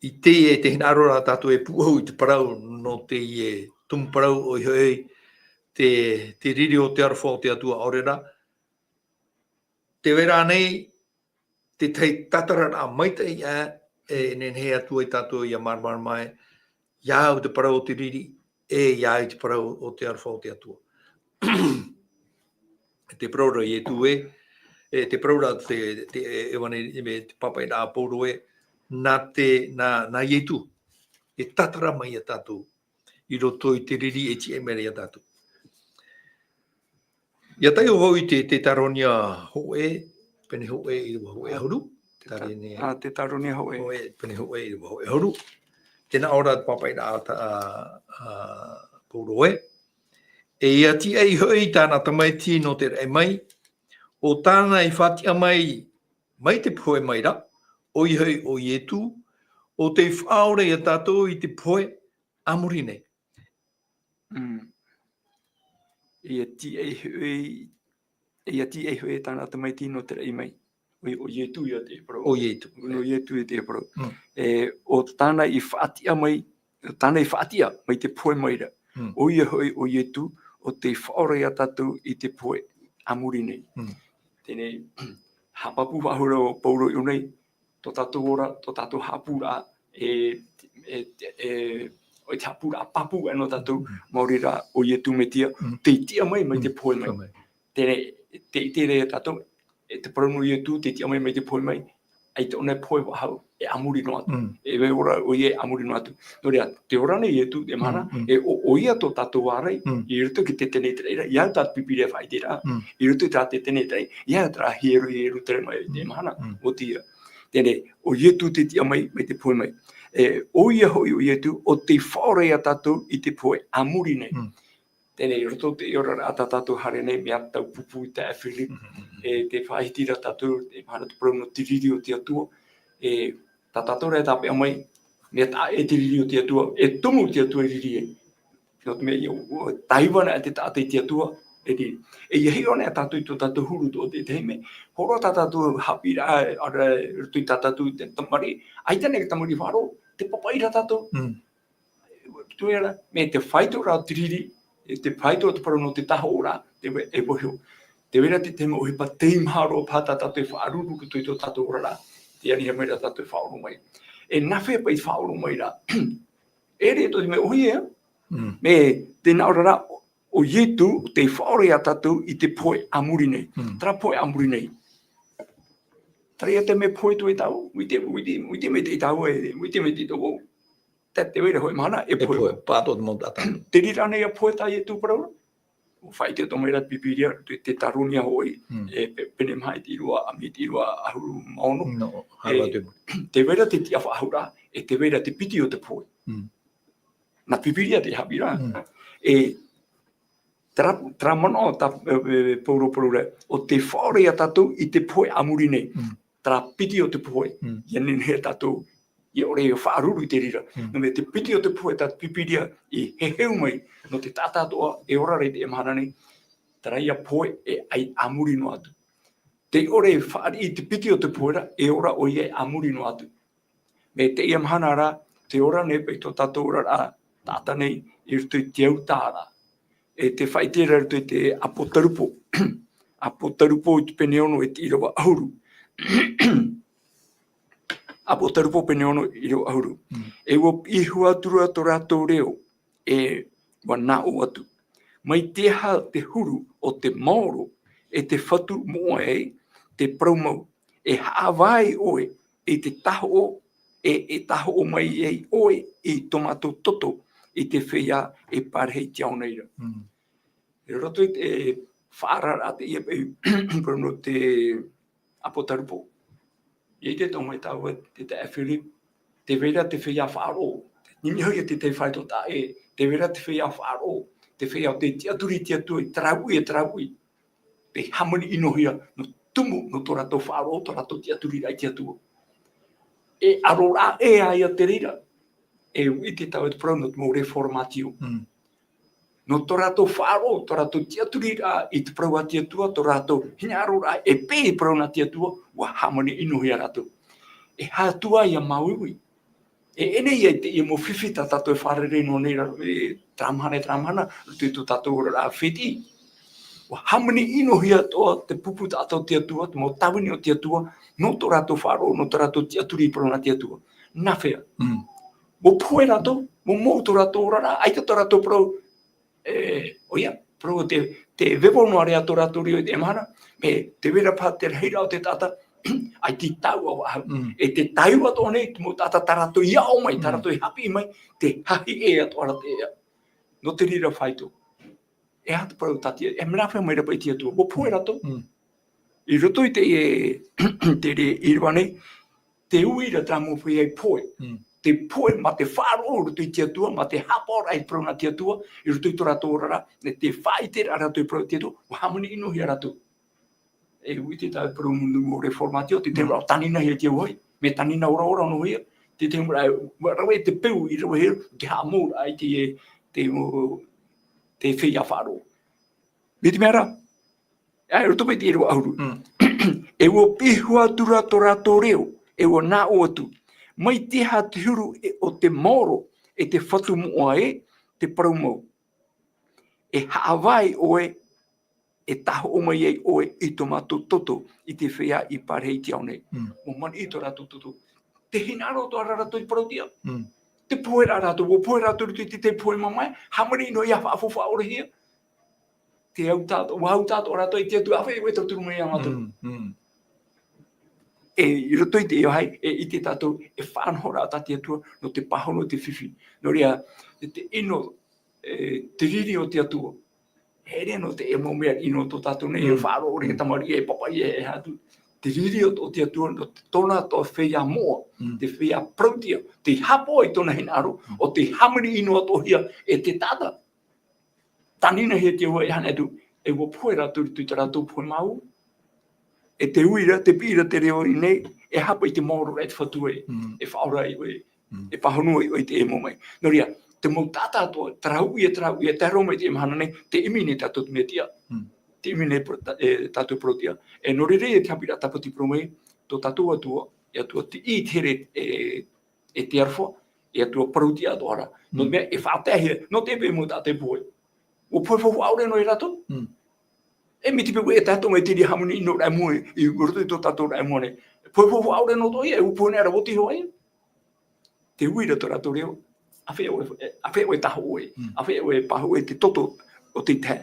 i te e te hinaro rā tātou e puhau i te parau no te e tumparau o i hoi te riri o te arwha o te atua aurera. Te wera nei, te tei tatara rā maita i e nenhe atua i tātou i a marmar mai, iau te parau o te riri, e iau te parau o te arwha o te atua. Te praura i e tue, te praura te ewane te papa i rā pauro e, nā ietu, e tatara mai a tātou, i roto i te riri e ti e mere a tātou. Ia tai o hau i te taronia hoe, pene hoe i rua hoe ahuru. Te taronia hoe. Hoe, pene hoe i rua hoe ahuru. Tēnā ora papa i rā pauro e. E ia ti ei hoi tāna tamai ti no te rei mai, o tāna i whatia mai te poe mai ra, o i hoi o ietu, o te whaore a tātou i te poe amuri nei. Ia ti ei hoi tāna tamai ti no te rei mai, o ietu ia te pro. O ietu. O ietu ia te pro. O tāna i whatia mai te poe mai ra, o i hoi o ietu, o te whaore a tātou i te poe amuri nei. Tēnei, hapapu wahura o pauro i unei, tō tātou ora, tō tātou hapura o te hapura papu no tātou mauri rā o ietu me tia, te tia mai te poe mai. Tēnei, te tere tātou, te paranu ietu, te tia mai te poe mai, ai te ona poe wa hau e amuri no atu e we ora o ye amuri no atu no rea te ora nei e tu e mana e o ia to tatu warai i ruto ki te tene treira ia ta pipire fai tira i ruto ta te tene trei ia tra hieru tre mai te mana o tia tene o ye tu te tia mai me te poe mai e o ia hoi o ye tu o te whaore a tatu i te poe amuri nei tene i roto te ora ata tatu hare nei me atau pupu i te Philip e te whaitira tatu e mana te prono tiriri o te atua e ta tatu rea tape amai me ta e tiriri o te atua e tumu te atua i riri e no te mea o taiwana e te tate te atua e riri e ia heo nea tatu i to tatu huru to te teime horo ta tatu hapira ara rutu i ta tatu te tamari ai tane ke tamari wharo te papaira tatu tu era me te whaito rao tiriri te whaito te parano te taho ora te e bohio te vera te temo he pa teim haro pata tatu e whaaruru ki to tatu ora te ani he mera tatu e whaoro mai e nawhi pa i whaoro mai ra e re to me ohi e me te naurara o yetu te whaore a tatu i te poe amuri nei tra poe amuri nei tra ia te me poe tu e tau uite me te tau e uite me te tau te vera hoi mana e poe pato de montata te rira nei a poe ta e tu parau o fai te to mera pipiria te tarunia hoi e pene mai ti rua a mi ti rua ahuru maono no hava te vera te tia whaahura e te vera te piti o te poe na pipiria te hapira e tra mano ta poro re o te whaore a tatu i te poe amuri nei tra piti o te poe ia nene tatu i ore o whaaruru i te rira no me te piti o te poe ta pipiria i heu mai no te tatatoa e ora rei te emana nei tra ia poe e ai amuri no atu te ore whaari i te piti o te poe e ora o ia amuri no atu me te ia mahana ra te ora ne pe to tatu ora ra tata nei i rutu i te au tāra e te whaitera rutu i te apotarupo apotarupo i te pene ono e te irawa ahuru apotarupo pene ono i irawa ahuru e wo i hua turua to rato reo e wa na o atu mai te ha te huru o te maoro e te whatu moa e te promo e haawai oe e te taho e taho o mai e oe i tomato toto i te whea e parhei te aoneira. E roto i te whaarara te ia pei prono te apotarupo. I te tonga i tau te Philip, te vera te whea whaaro. Nimi hoi te whaito ta e, te vera te whea whaaro. Te whea o te tiaturi tiatui, traui. Te hamani inohia no tumu no tō rato whaaro, tō rato tiaturi rai tiatua. E arora e aia te rira. E i te tau e te prono mo reformatio. No tō rato whaaro, tō rato tiaturi ra i te praua tiatua, tō rato hina arora e pē prauna tiatua, wa hamani inohia rato. E hatua ia mauiwi. E ene ia te ia mo whiwhita tato e wharere no neira e tramhana, tu tato ora whiti. Wa hamani inohia toa te pupu tato tiatua, te mo tawini o tiatua, no tō rato wharo, no tō rato tiaturi prauna tiatua. Nawhea. Mo poe rato, mo tō rato ora, ai tō rato prau, oia, prau te vevo no area tō rato rio i te emana, me te vera pā te reira o te tata, ai te tau au ahau. E te taiwa tōne, mo tata tarato i au mai, tarato i hapi mai, te hahi e ato ara te ea. No te rira whaito. E hata prau tatia, e mrawhia mai rapa i tia tua, mo poe rato. I roto i te re irua nei, te uira tā mo pui ai poe. Te poe ma te wharo roto i tia tua, ma te hapora ai prau na tia tua, i roto i tō rato orara, te whaitera rato i prau tia tua, o hamani inohia rato. E ui te tau prau mundu o reformatio, te rao tanina hea tia uai, me tanina ora no hea, te rawe te peu i rawe hea, te hamura ai te whia wharo. Me te mea ai roto pe te reo auru. E wo pihua tura tō rato reo, e wo nā o atu. Mai te ha te huru o te maoro, e te whatu moa e, te paraumau. E haawai oe, e taho o mai ei oe i tomato toto, i te whea i parhei te aone. O mani i tō rato toto. Te hinaro tō arato i parautia. Te poe rato, wo poe rato rutu i te poe mamai, hamari no i a whaafufa ore hea. Te au tato, rato i te atu awhi, e tau turu mea amatu. I roto I te io hai, I te tātou, whanhora a tati atua, no te pahono te whiwhi. No rea, te ino, te riri o te atua. Here no te emo mea ino tō tātou nei, whāro ore tamari papa e hatu. Te riri o te atua, no te tona tō whia moa, te whia protea, te hapo I tōna hinaro, o te hamiri ino ato hia, te tata. Tanina he te ua hana tu, wo poe rātou tu te rātou poe mau. Te uira, te pira te reo I nei, hapa I te mauro rei te whatu whaora I oe, pahonua I oe te emo mai. No ria, te mau tātā toa, tarau ia, te roma I te emahana nei, te imi nei tātou te metia. Te imi nei tātou protea. No re te hapira tapati promei, tō tātou atua, atua te I tere te arwha, atua protea atua. No mea, whātehia, no te pe mo tātou poe. O poe whahu aure no I rato. Mi te pewe tātou mai tiri hamuni ino rai moe, I roto I tō tātou rai moe. Poe whahu aure no toi u poe nera woti hoa te uira tō rato reo, a whea oe taho oe, a whea oe paho oe te toto o te te.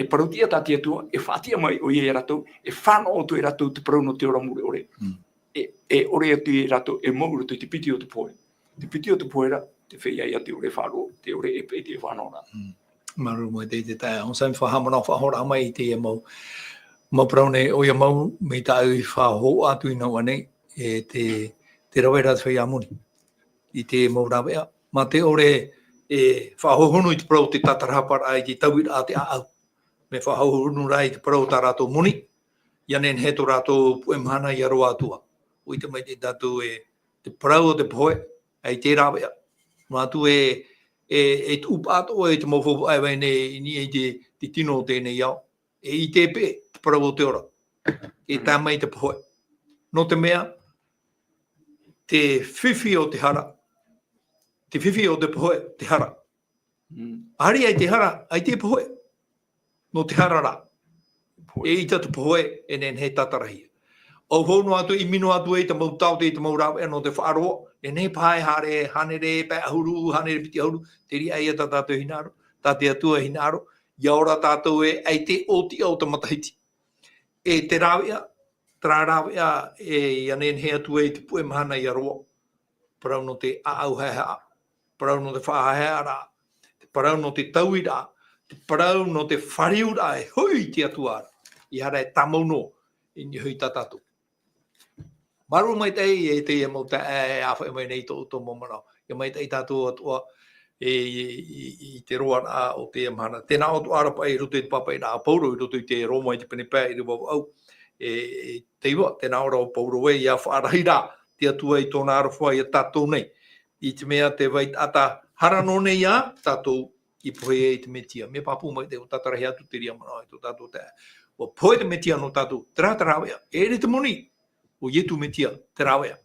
Parotia tātia tua, whātia mai o I rato, whāno o tu rato te parauno te ora mure ore. Ore atu I rato, mauru tu te piti o te poe. Te piti o te poera, te whea I atu ore whāro, te ore pe te whanora. Maru mo te tae, on saim whahamana whahora mai te mau. Mau praune o ia mau, me tāu I whaho atu I nau anei, te rawera te whai amuni. I te mau rawea. Ma te ore whahohonu I te prau te tatarapara ai te tauira a te aau. Me whahohonu rai te prau tā rātou muni. Ianen he tō rātou puemhana I aro atua. Ui te mai te tātou te prau o te poe, ai te rawea. Ma tu te upato te mawhau ai wai nei ni te tino o tēnei au. I te pe, te parau o te ora. Tā mai te poe. No te mea, te whiwhi o te hara. Te whiwhi o te poe, te hara. Ari ai te hara, ai te poe. No te hara rā. I tatu poe, nen he tatarahia. O hono atu, I mino atu te mau tau te mau rāwe, no te whaaroa. Nei pai hare, hanere, pai ahuru, hanere piti ahuru, te ri ai ata tātou hinaro, tāte atua hinaro, iaora tātou ai te oti au te matahiti. Te rāwea, tra rāwea, ianen he atu te pue mahana I aroa, parau no te aau hea, parau no te whaahea rā, parau no te taui rā, parau no te whariu rā, hui te atua rā, I hara tamauno, I ni hui tātātou. Maru mai tei te mau te awha mai nei tō momarau. Ia mai tei tātou atua I te roa rā o te amhana. Tēnā o tu arapa I roto I te papa I rā pauro I roto I te roma I te penepea I rewa au. Te iwa, tēnā ora o pauro e ia whaarahi rā. Te atua I tōna arapa I a tātou nei. I te mea te wait ata harano nei ia, tātou I pohe I te metia. Me papu mai te o tatarahi atu te ria mana I tō tātou te. O pohe te metia no tātou. Teratarāwea. Ere te moni. O ietu metia, te rawea.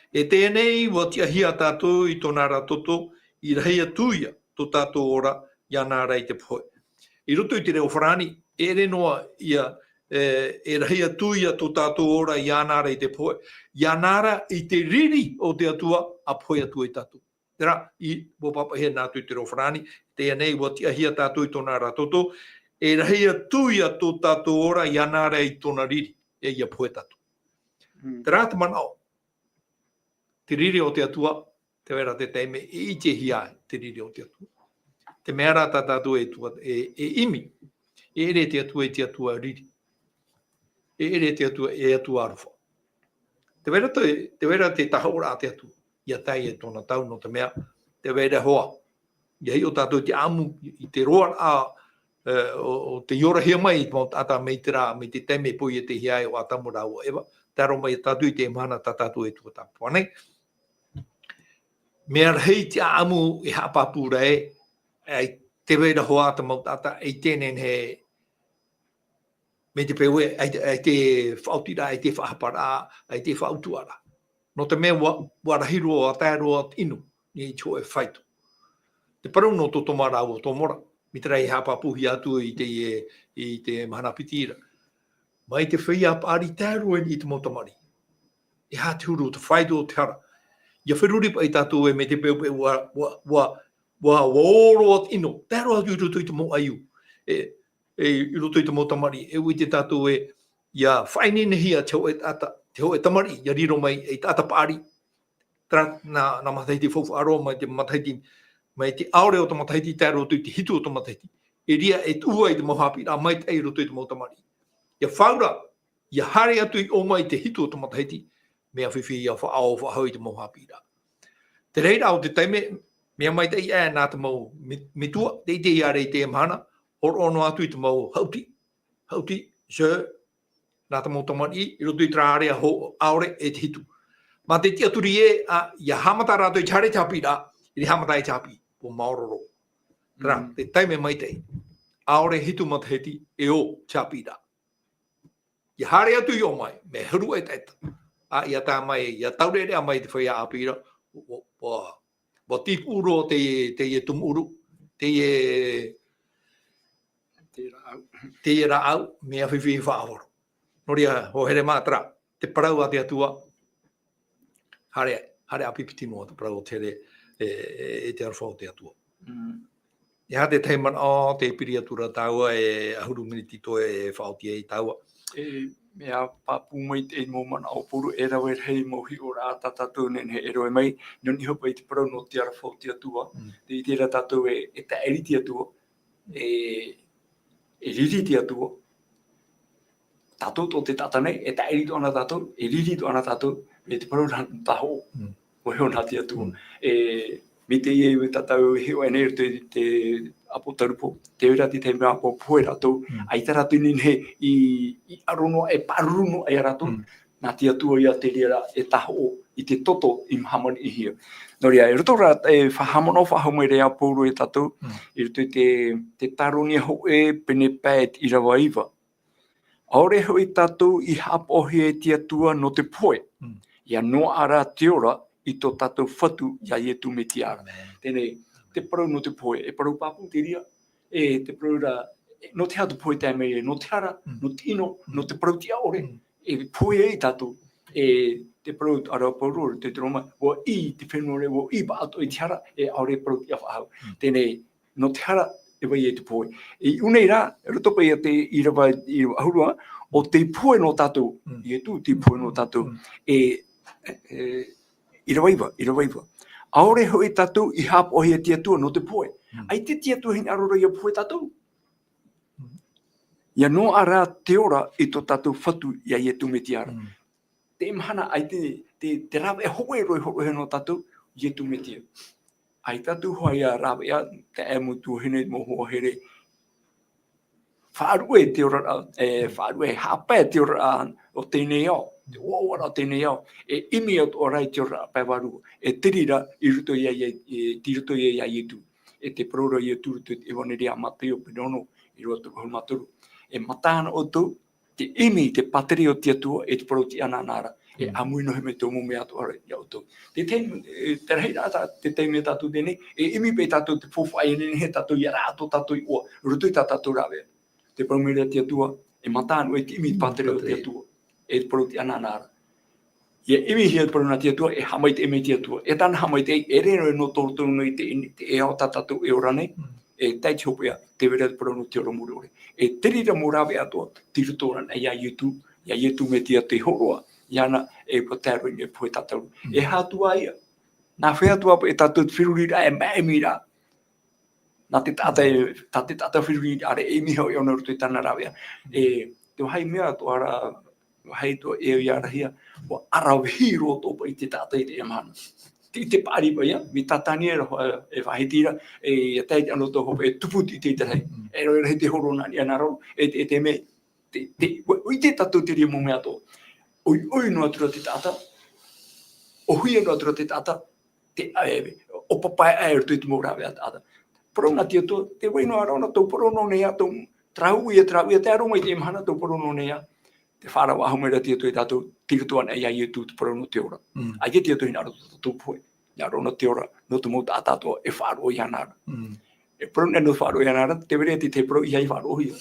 Tēnei, wa tia hia tātou I tōna ratoto, I rahia tuia tō tātou ora, ia nā rei te poe. I roto I te reo wharani, ere noa ia, rahia tuia tō tātou ora, ia nā rei te poe. Ia nāra I te riri o te atua, a poe atua I tātou. Tera, I wapapa hea nātou I te reo wharani, tēnei, wa tia hia tātou I tōna ratoto, rahia tuia tō tātou ora, ia nā rei tōna riri, ia poe tātou. Te rā te manao, te riri o te atua, te wera te teime, I te hiai, te riri o te atua. Te mea rā tātou imi, ere te atua I te atua riri. Ere te atua atua aruwha. Te wera te tahaura a te atua, ia tai tōna tau no te mea, te wera hoa. Ia hi o tātou te amu, I te roa o te iora hia mai, ata mei te rā, mei te teime pui te hiai o atamura o ewa. Taro mai tātou I te mana tātou e tua tāpua nei. Mea rei te amu I hapapu rei, ai te weira hoa ta mau tata, ai tēnen he, me te pewe, ai te whautira, ai te whahapara, ai te whautuara. No te mea warahiro o a tāroa inu, ni I tō e whaitu. Te paru no tō tomara o tō mora, mi te rei hapapu hi atu I te mahana pitira. Mai te whia pāri tāroa I te motamari. E hā te huru, te whaitu o te hara. Ia whiruri pa I tātou me te peupe wa oro at ino. Tāroa I roto I te mo aiu. I roto I te motamari. E ui te tātou ia whainene hia tau e tata. te ho e tamari, ia riro mai e tata paari, tra na mataiti fofu aro mai te mataiti, mai te aore o te mataiti te roto i te hitu o te mataiti. E ria e tua i te mohapi, a mai te roto i te mautamari. Ia whaura, ia hare atu i o mai te hitu o te mataiti, mea whiwhi ia whaao whahau i te mohapi ra. Te reira o te taime, mea mai te ia nā te mau mitua, te ite ia rei te mahana, or ono atu i te mau hauti, sir, nā te mau tamari, i roto i trārea ho aore e te hitu. Ma te tia turi e, ia hamata rātou i chare chapi rā, i re hamata i chapi, po maororo. Tera, te taime mai te, aore hitu mataheti e o chapi rā. Ia hare atu i o mai, me huru e teta. Ia tā mai, ia taurere a mai te whaia api rā, wa tipu uro te e tumuru, te e ra au, mea whiwhi whaavoro. Noria, ho here mātara, te parau a te atua, hare apipiti noa te parau te re e te arwhau te atua. Ia te teiman o te piri atura taua e ahuru miniti to e whaoti e taua. Mea papu mai te mo mana o puru e rawe hei mohi o rā tātou nen he eroe mai, noni hopa i te parau no te arwhau te atua, te i tera tātou e ta eri te atua, e riri te atua, tātou to te tātanei, e ta eri to ana tātou, e riri to ana tātou, e te parau rāna taho, o heo nā te atua. Me te ie me tātou heo e nei te apo tarupo, te ora te mea apo poe rātou, ai tā rātou nene i arono e paruno ai rātou, nā te atua ia te rea e taho i te toto i mahamani i hia. Nō rea, e roto rā e whahamano whahamai rea pōro e tātou, i roto te taroni ho e pene pēt i rawa iwa. Aore ho i tātou i hapohi e te atua no te poe, ia no ara te ora i tō tātou whatu ia i e tu me te ara. Tēnei, te parau no te poe, e parau pāpū te ria, e te parau rā, no te hatu poe te mei, no te ara, no te ino, no te parau te aore, e poe e tātou, e te parau ara paurore, te roma, wo i te whenore, wo i bāto i te ara, e aore parau te awhahau. Tēnei, no te ara, e wai e te poe. E unei rā, e rotopa i te i rawa i ahurua, o te poe no tātou, i e tu te poe no tātou, i rawaiwa. Aore hoi tātou i hapohi e te atua no te poe. Ai te atua hini arora i a poe tātou. Ia no ara te ora i tō tātou whatu ia i e tu me te ara. Te imahana ai te rawe e hoe roi horo he no tātou i e tu me te. Ai tātou hoi a rawe a te emu tu hine mo hoa here. Whaarue te ora, whaarue hapa te ora o tēnei au. Te wawara tēnei au, e imi o rai te ora paiwaru, e tirira i ruto ia i tu, e te prora i tu ruto e wane rea matai o pinono i roto hau maturu. E matana o tu, te imi te pateri o te atua e te proti ananara, e amuino he me tō mume atu ara i auto. Te rei rata, te teime tātou tēnei, e imi pe tātou te fōwhai nene he tātou i rātou tātou i oa, ruto i tātou rawe. Te promere te atua, e matana o e te imi pateri o te atua. E te parau te ananara. Ia imi hia te parau na te atua, e hamai te eme te atua. E tāna hamai te e reno e no tōrtou nei te e ao tātou e ora nei, e tai te hopea, te wera te parau no te ora murore. E terira mo rawe atua, tirutora na ia ietu me te ate horoa, iana e patero i e poe tātou. E hātua ia, nā whea tua e tātou whirurira e maemira, nā te tātou whirurira are e miho i ona ruto i tāna rawe. E te hai mea tuara, hei to e ia rahia o arawhiro to i te tātai te amana. Te pāri pa ia, mi tātani e whahitira, e teit ano to hope e tuputi te te hei. E roi rei te horona ni anaro, e te me, oi te tātou te ria mo mea to. Oi no atura te tāta, o hui no atura te tāta, te aewe, o papai aer tu te morawe a tāta. Porona te ato, te waino arona tau porono nei ato, trau ia te aroma i te imahana tau porono nei a. Te whāra wa haumera te atu e tātou tirutoan e ai e tū te parau no te ora. Ai e te atu hina aro tātou poe. Ia aro no te ora, no te mauta a tātou e whāro i anara. E parau neno whāro i anara, te were te parau i ai whāro hia.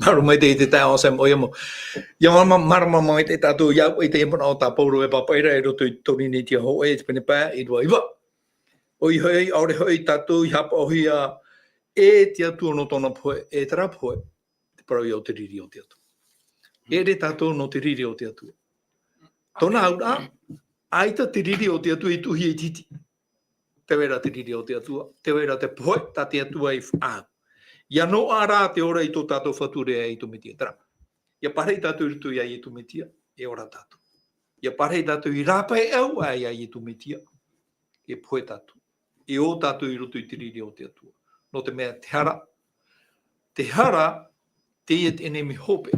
Maru mai te tāo sem o iamo. Ia marama mai te tātou iau i te impana o tā pauro e papaira e roto i tori ni tia ho e te pene pā i rua iwa. O i hoi, aore hoi tātou i hapa o hia e te atu no tona poe, e tera poe, te parau i au te riri o te atu. E re tātou no te riri o te atu. Tona aura, aita te riri o te atu i tuhi e titi. Te wera te riri o te atua. Te wera te poe, ta te atua i wha. Ia no ara te ora i tō tātou whature i tō mitia. Tara, ia parei tātou i rutu ia i tō mitia, e ora tātou. Ia parei tātou i rāpa e au ai i tō mitia, e poe tātou. E o tātou i rutu i te riri o te atua. No te mea te hara. Te hara, te iet enemi hope,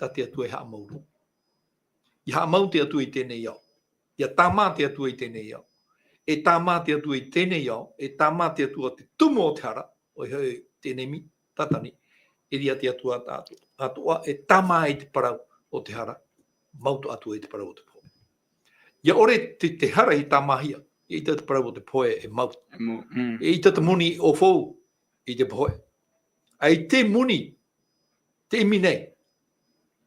ta te atua i haa mauru. I haa mau te atua i tēnei au. Ia tāmā te atua i tēnei au. E tāmā te atua i tēnei au, e tāmā te atua te tumo o te hara, o hei tēnei mi, tatani, e ria te atua tātua. Atua e tāmā i te parau o te hara, mautu atua i te parau o te poe. Ia ore te hara i tāmahia, i te parau o te poe e mautu. E i te muni o fou i te poe. Ai te muni, te imi nei,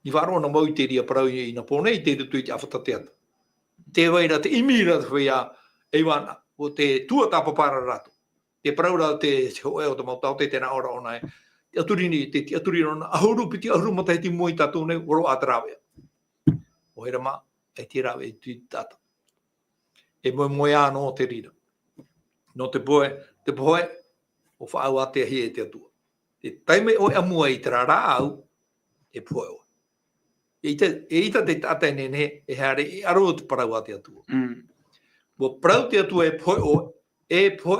i wharoa mau i te ria parau i na pōne, i te rutu i te awhatateata. Te waira, te imi rata whea, e wana, o te tua tāpapara rato. Te paraura te hoe o te mautau, te tēnā ora ona e. Te aturini, te aturini ona, ahuru piti ahuru matai ti moi tātou nei, waro ātarawea. O hera mā, e te rawe i tui tātou. E moe anō te rira. No te poe, o whaau a te hie te atua. Te taime o amua i te rara au, e poe o. E ita te tātai nene, e haere, e aro te parau a te atua. Mo parau te atua e poe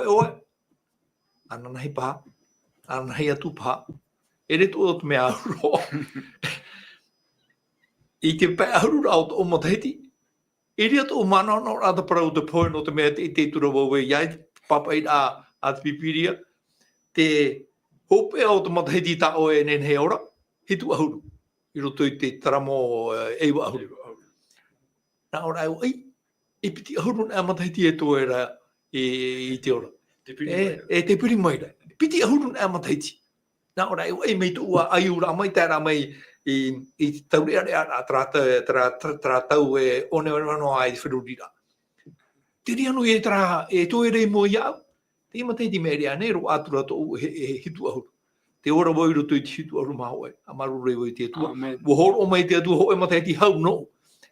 o, ana nahi pā, ana nahi atu pā, e reto o te mea ahuro. I te pē ahuro rao o matahiti, e rea tō mana no rata parau te poe no te mea te tura wawe iai, papa i a te pipiria, te hope au te matahiti ta o e nenhe ora, hitu ahuru. I roto i te taramo ewa ahuru. Nā ora au, i piti ahuru nā matahiti e tō era i te ora. E te piri maira. Piti ahuru nā matahiti. Nā ora au, mei tō ua ai ura mai tērā mai i taureare a tratau e one no ai i whirurira. Te ria no e tō ere mo iau. Te matahiti me rea nei ro atura tō he hitu ahuru. Te ora wai roto i te hitu aru mahoe, a maru rewa i te atua. Wahoro o mai te atua hoe matahiti hau no.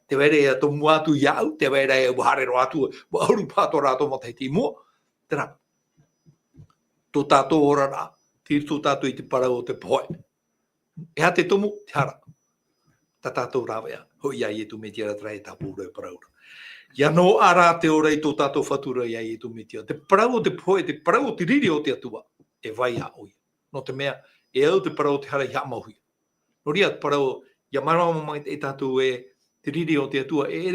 Te were e ato muatu iau, te were e waharero atua, waharu pāto rato matahiti mua. Tera, tō tātou ora rā, tō tātou i te parau o te poe. E ha te tomu, te hara. Tā tātou rāwea, hoi ai e tu me tira trai tā pūra e paraura. Ia no ara te ora i tō tātou whatura i ai e tu me tira. Te parau o te poe, te parau o te riri o te atua, e vai a oi. No te mea, e au te parau te hara i ha mahui. No ria te parau, ia marawa mai e tātou e te riri o te atua, e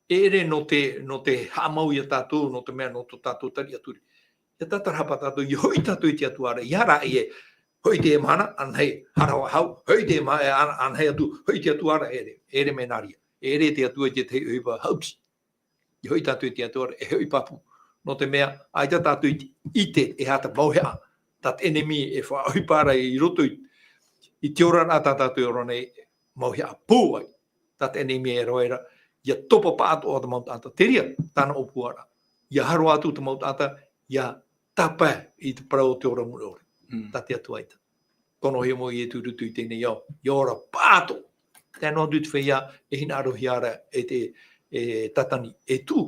ere no te ha maui a tātou, no te mea no te tātou tari aturi. Ia tātarapa tātou, i hoi tātou i te atua ara, i hara i e, hoi te e mana, anhei, harawa hau, hoi te e mana, anhei atu, hoi te atua ara, ere me naria. Ere te atua i te te uiwa hausi. I hoi tātou i te atua ara, e hoi papu. No te mea, ai tātou i te e hata mauhea. Tat enemi e whaahupara i roto i te ora nā tātātou ora nei mauhea pūai. Tat enemi e roera, ia topa pāto o te mautata. Te ria, tāna o puara. Ia haro atu te mautata, ia tapa i te parau te ora mure ore. Tate atu aita. Kono he mo i e turutu i tēnei iau. Ia ora pāto. Tēnā dutu whaia e hina arohi ara e te tatani e tū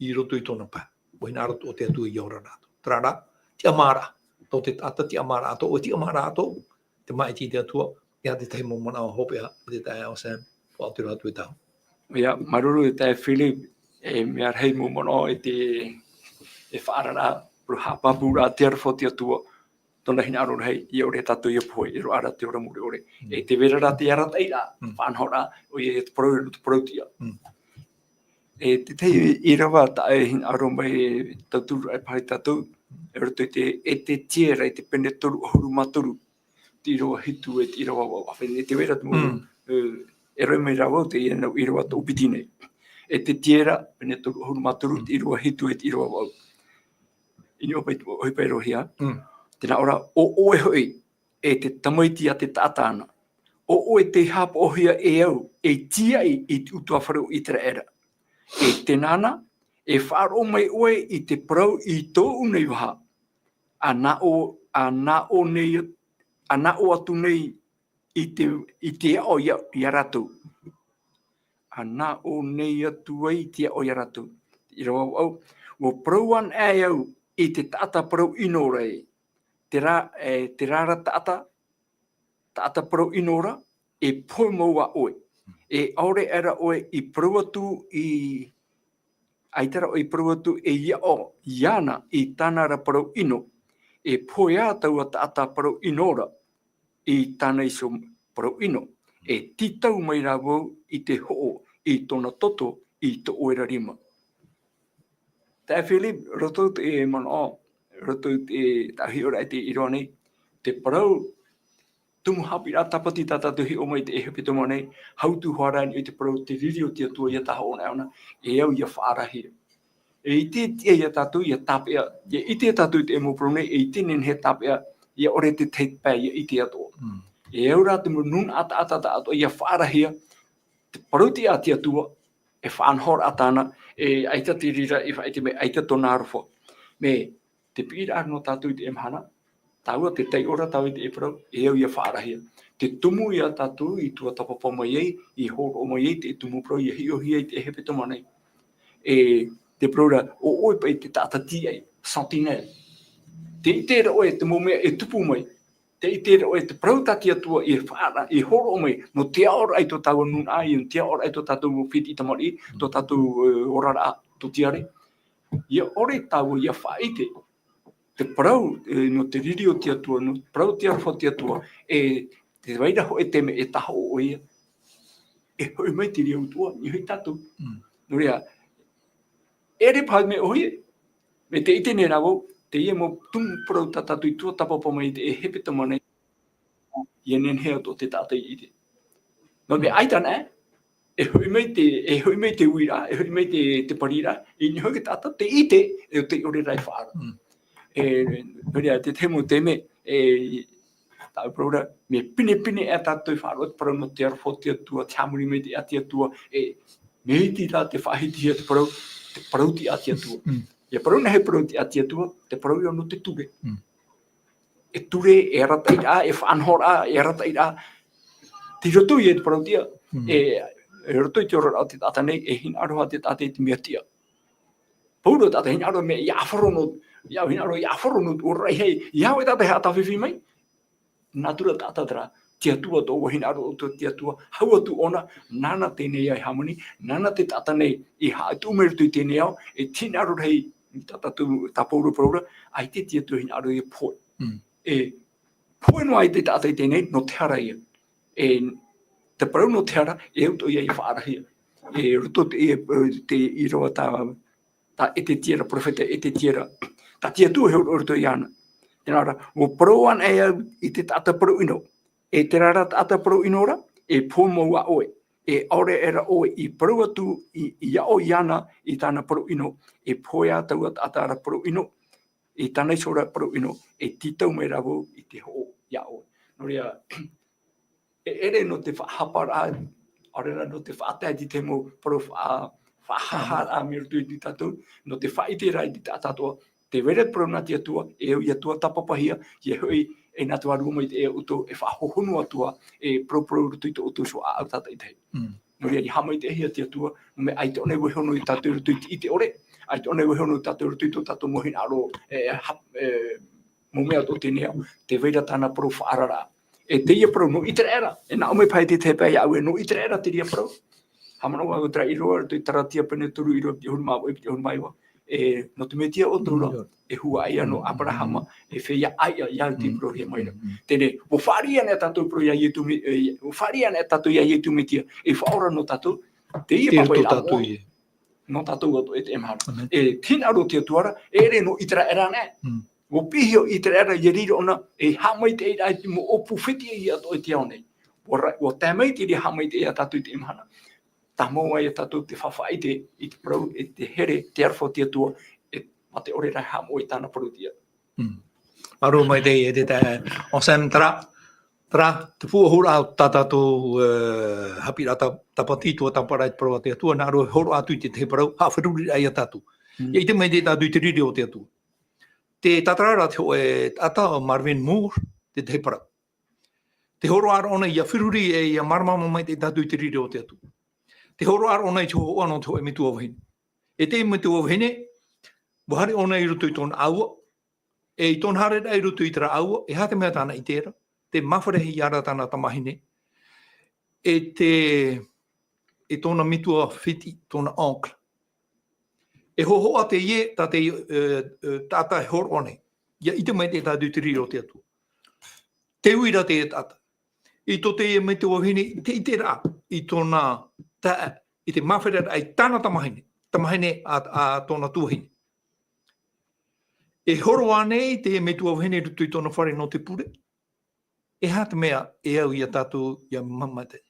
i roto i tōna pā. O hina aro o te atu i ora rāto. Trara, te amara. Tō te tata te amara ato, o te amara ato, te mai ti te atua, ia te teimo mana o hopea, te tae au Sam, o Aotearoa atu e tau. Ia, maruru e tae Philip, e mea rei mo mana e te whaarara, pro hapapura te arwho te atua, tona hina aro rei, i ore tatu i apoe, i ro ara te ora mure ore. E te verara te ara teira, whanhora, o i e te parautia. E te tei i rawa tae hina aro mai tauturu ai pari tatu, e te tiera, e te pene toru, ahuru matoru, te iroa hitu, e te iroa wawawhene, te wera te mōru, e roi mai rawa, te iroa tō upitine. E te tiera, pene toru, ahuru matoru, te iroa hitu, e te iroa wau. Ini oi pai rohia, tēnā ora, o oe hoi, e te tamaiti a te tātāna, o oe te hapa ohia e au, e tia i te utua whareu i tera era. E te nana, e wharo mai oe i te parau i tō unei waha. Ana o atu nei i te ao i a rātou. hana o nei atu ai tia o yaratu. I rawa au, o prouan e au i te tata prou inora e. Te rara tata prou inora e poi maua oe. E aure era oe i prou atu i aitara o i prou atu e ia o iana i tana ra prou ino. E poi a tau a tata prou inora i tana iso prou ino. E titau mai rāwau i te ho'o i tona toto i to oera rima. Tā Philip, roto te e mana o, roto te tahi ora e te iroa nei, te parau tumu hapi rā tapati tātatu hi o mai te ehe pito nei, hautu hoarani i te parau te riri o te atua ia taha ona ona, e au ia whaarahia. E i te tia ia tātou ia tāpea, i te tātou te emo parau nei, e i tenen he tāpea, ia ore te teipea ia i te atua. E au rā te nun ata atua ia whaarahia, te parau te ati atua, e whaanhor atana, e aita te rira, e whaite me aita tona arwha. Me, te pira no tātou te emhana, tāua te tei ora tāu te eparau, e au ia whaarahia. Te tumu ia tātou i tua tapapa mai ei, i horo mai ei, te tumu prau ia hio hia i te hepe toma nei. E te praura, o oi pai te tātati ei, sentinel. Te itera oe, te momea e tupu mai, te itera oe, te prau tati atua i whaara, i horo mai, no te aora ai to tāua nun ai, no te aora ai to tātou whiti tamari, to tātou orara to tiare. Ia ore tāua ia whaite, te parau no te riri o te atua, no parau te arwha te atua, e te waira ho e teme e taha o ia. E hoi mai te ria utua, i hoi tātou. No rea, ere pai me ohi, me te ite ne rawo, te ia mo tumu parau tātou i tua tapapa mai te e hepe tamanei, i enen hea to te tātai i te. No me aitana e hoi mai te uira, e hoi mai te parira, i ni hoi ke tātou te ite, e o te ore rai whaara. Te temo teme tau praura me pine e tātou whaarot parau no te arwho te atua, te hamuri me te ati atua, me iti tā te whahiti te parau te ati atua. Ia parau na he parau te ati atua, te parau ia no te ture. E ture, e rata i rā, e whaanhora, e rata i rā. Te roto i e te parau tia, e roto i te ora rau te tata nei, e hina aroha te tata i te mea tia. Pauro tata hina aroha me i awharono, ia hina ro ia wharono o rai hei, ia hoi tata hea tawhiwhi mai. Nā tura tata tara, te atua tō hina ro o te atua, hau atu ona, nana tēnei ai hamani, nana te tata nei, i haa tūmerutu i tēnei au, e tina ro hei, tata tu tapauro paura, ai te atua hina ro i poi. E poi no ai te tata i tēnei, no te hara ia. E te parau no te hara, e auto ia i whaarahia. E roto te i roa tā e te tiera, profeta e te tiera, ta tia tu he orto iana. Tēnara, o proan e au i te tata pro ino. E te rara tata pro inora, e pōmau a oe. E aure era oe i pro atu i ao iana i tāna pro ino. E pōi a tau tata ara pro ino. I tāna isora pro ino. E titau mai rawo i te ho i a oe. No rea, e ere no te whahapara, arera no te whaatai di te mo pro whahahara me rutu i tātou. No te whaite rai di tātātua. Te wera prona te atua, e au i atua tapapahia, i hoi e nā tua ruma i te e uto, e whahohonu atua, e pro rutu i te uto so a au tata i te hei. No rea i hama i te hia te atua, me ai te one wehono i tātou rutu i te ore, ai te one wehono i tātou rutu i tō tātou mohin aro, mo mea tō te nea, te wera tāna pro whaarara. E te ia pro no i te era, e nā ome pai te te pai au e no i te era te ria pro. Hamana wā tra i roa, tui taratia pene turu i roa, i hon mawa, i hon maiwa. E no te metia o tōra, e hua aia no Abrahama, e whea aia ia te pro hea maira. Tene, o wharia ne tātou pro ia ietu, o wharia ne tātou ia ietu metia, e whaora no tātou, te ia papai la moa, no tātou ato e te emhara. E tina ro te atuara, e re no itra era ne. O pihio itra era i riro ona, e hamai te ira mo opu whiti i ato e te au nei. O tamai te ri hamai te ia tātou i te emhara. Tā moa e tātou te whawhaite i te prau, e te here, te arwha te atua, e mate ore rai hamo i tāna parutia. Maru mai te e te o sem tra, te fuahura au tātou hapira tapati tua taparai te prau te atua, nā roe horo atu i te prau, hawhiruri ai a tātou. I te mai te tātou i te riri o te atua. Te tatarara te hoe tata Marvin Moore, te prau. Te horo ara ona i a whiruri e i a maramama mai te tātou i te riri o te atua. Te horo aro nei te ho ano te e mitu o hine. E te mitu o hine, wahare o nei rutu I tōna aua, e I tōna hare nei rutu I tera aua, e hate mea tāna I tēra, te mawharehi ara tāna tamahine, e tōna mitu o whiti, tōna oncle. E hoho a te ie, tā te tāta e horo nei. Ia ite mai te tātu te riro te atu. Te uira te e tāta. I tō te e me te wahine, te I te rā, I tōna tae, I te mawhera ai tāna tamahine a tōna tuahine. E horo anei te e me tu wahine rutu I tōna whare no te pure. E hata mea e au ia tātu ia mamate.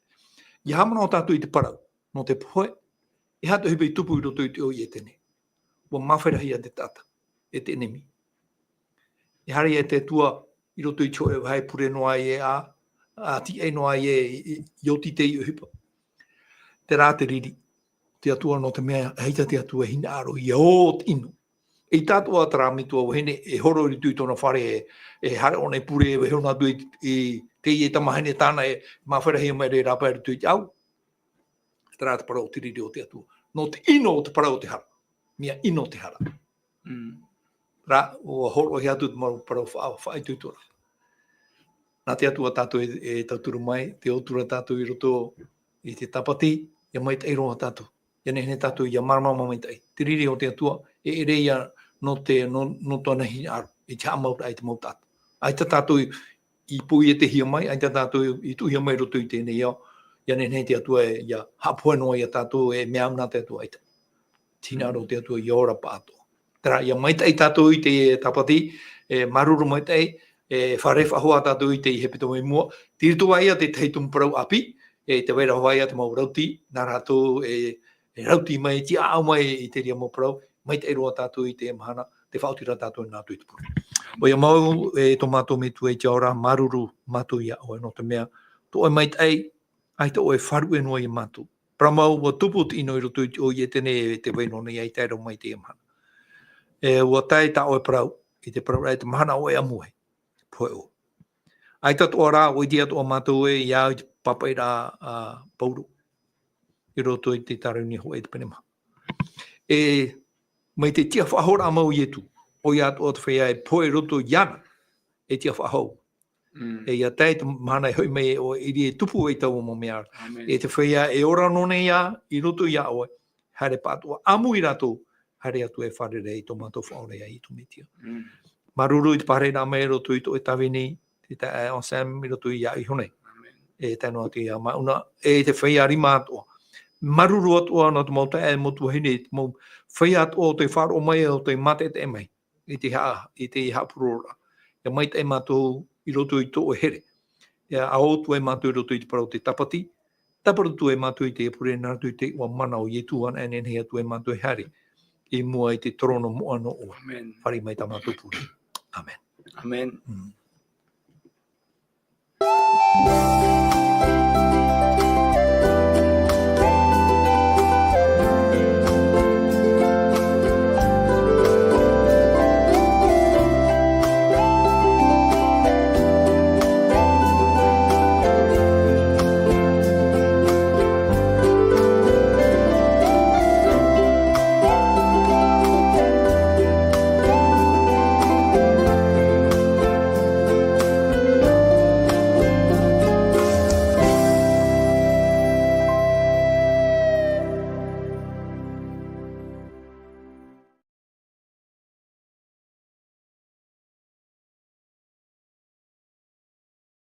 Ia hamana o tātu I te parau, no te poe, e hata hipe I tupu I roto I te o I e tene. Wa mawhera hia te tata, e te enemi. E hari e te tua I roto I choe hai pure noa e a ti e noa e ioti te I uhipa. Te rā te riri, te atua no te mea, heita te atua hina aro I o inu. E tātua tara mitua wahine, e horo I tui tōna whare e hare o nei pure e wehona tui I te I e tamahine tāna e mawhera hia mai re rapa e tui te au. Te rā te parau te riri o te atua. No te ino o te parau te hara. Mia ino te hara. Rā, o horo hi atu te maru parau whaai tui tora. Nā te atua tātou e tauturu mai, te otura tātou I roto I te tapati, ia mai te eiroa tātou. Ia nehne tātou ia maramama mai tai. Te riri o te atua, e reia no tōna hi aru. I te amau ai te mau tātou. Ai te tātou I pui e te hia mai, ai te tātou I tu hia mai roto I tēnei au. Ia nehne te atua e ia hapua noa ia tātou e mea una te atua aita. Tina aro te atua I ora pātoa. Tera, ia mai tai tātou I te tapati, e maruru mai tai, e wharefa hoa tātou I te I hepito mai mua. Tirito ai a te teitum parau api, e te waira hoa ia te mau rauti, nā rātou e rauti mai, ti au mai I te ria mau parau, mai te eroa tātou I te mahana, te whautira tātou I nā tui te puru. O ia mau e tō mātou me tu e te ora, maruru mātou ia o e no te mea, tō e mai tai, ai te o e wharu e noa I mātou. Pramau wa tupu te ino I roto o I e tene e te waino nei ai taero mai te mahana. E ua tai ta o e parau, I te parau e te mahana o e amuhe. Poe o. Ai tatu o rā, o I te atu o mātou e I au papai rā pauru. I roto I te taruni ho e te penema. E mai te tia whahora amau I etu. O I atu o te whea e poe roto iana e tia whahau. E ia tai te mahana hoi mai o iri e tupu e tau o mo mea. E te whea e ora none ia, I roto ia oe, hare pātua. Amu I rato, hare atu e wharere I tō mātou whaore ai I tō metia. Maruru I te pare rā mai roto I tō e tawini, te tae on Sam I roto I a I hone. E tēnō atu I a mauna, e te whea rima atua. Maruru atua no te mauta e motu hine, te mau whea atua o te wharo mai o te mate te mai. I te hapurora. Ia mai te mātou I roto I tō o here. Ia aotu e mātou I roto I te parau te tapati. Taparutu e mātou I te epure nātu I te ua mana o Ietu ana e nenhei atu e mātou e hari. I mua I te torono moano o. Whari mai tā mātou puri. Amen. Amen.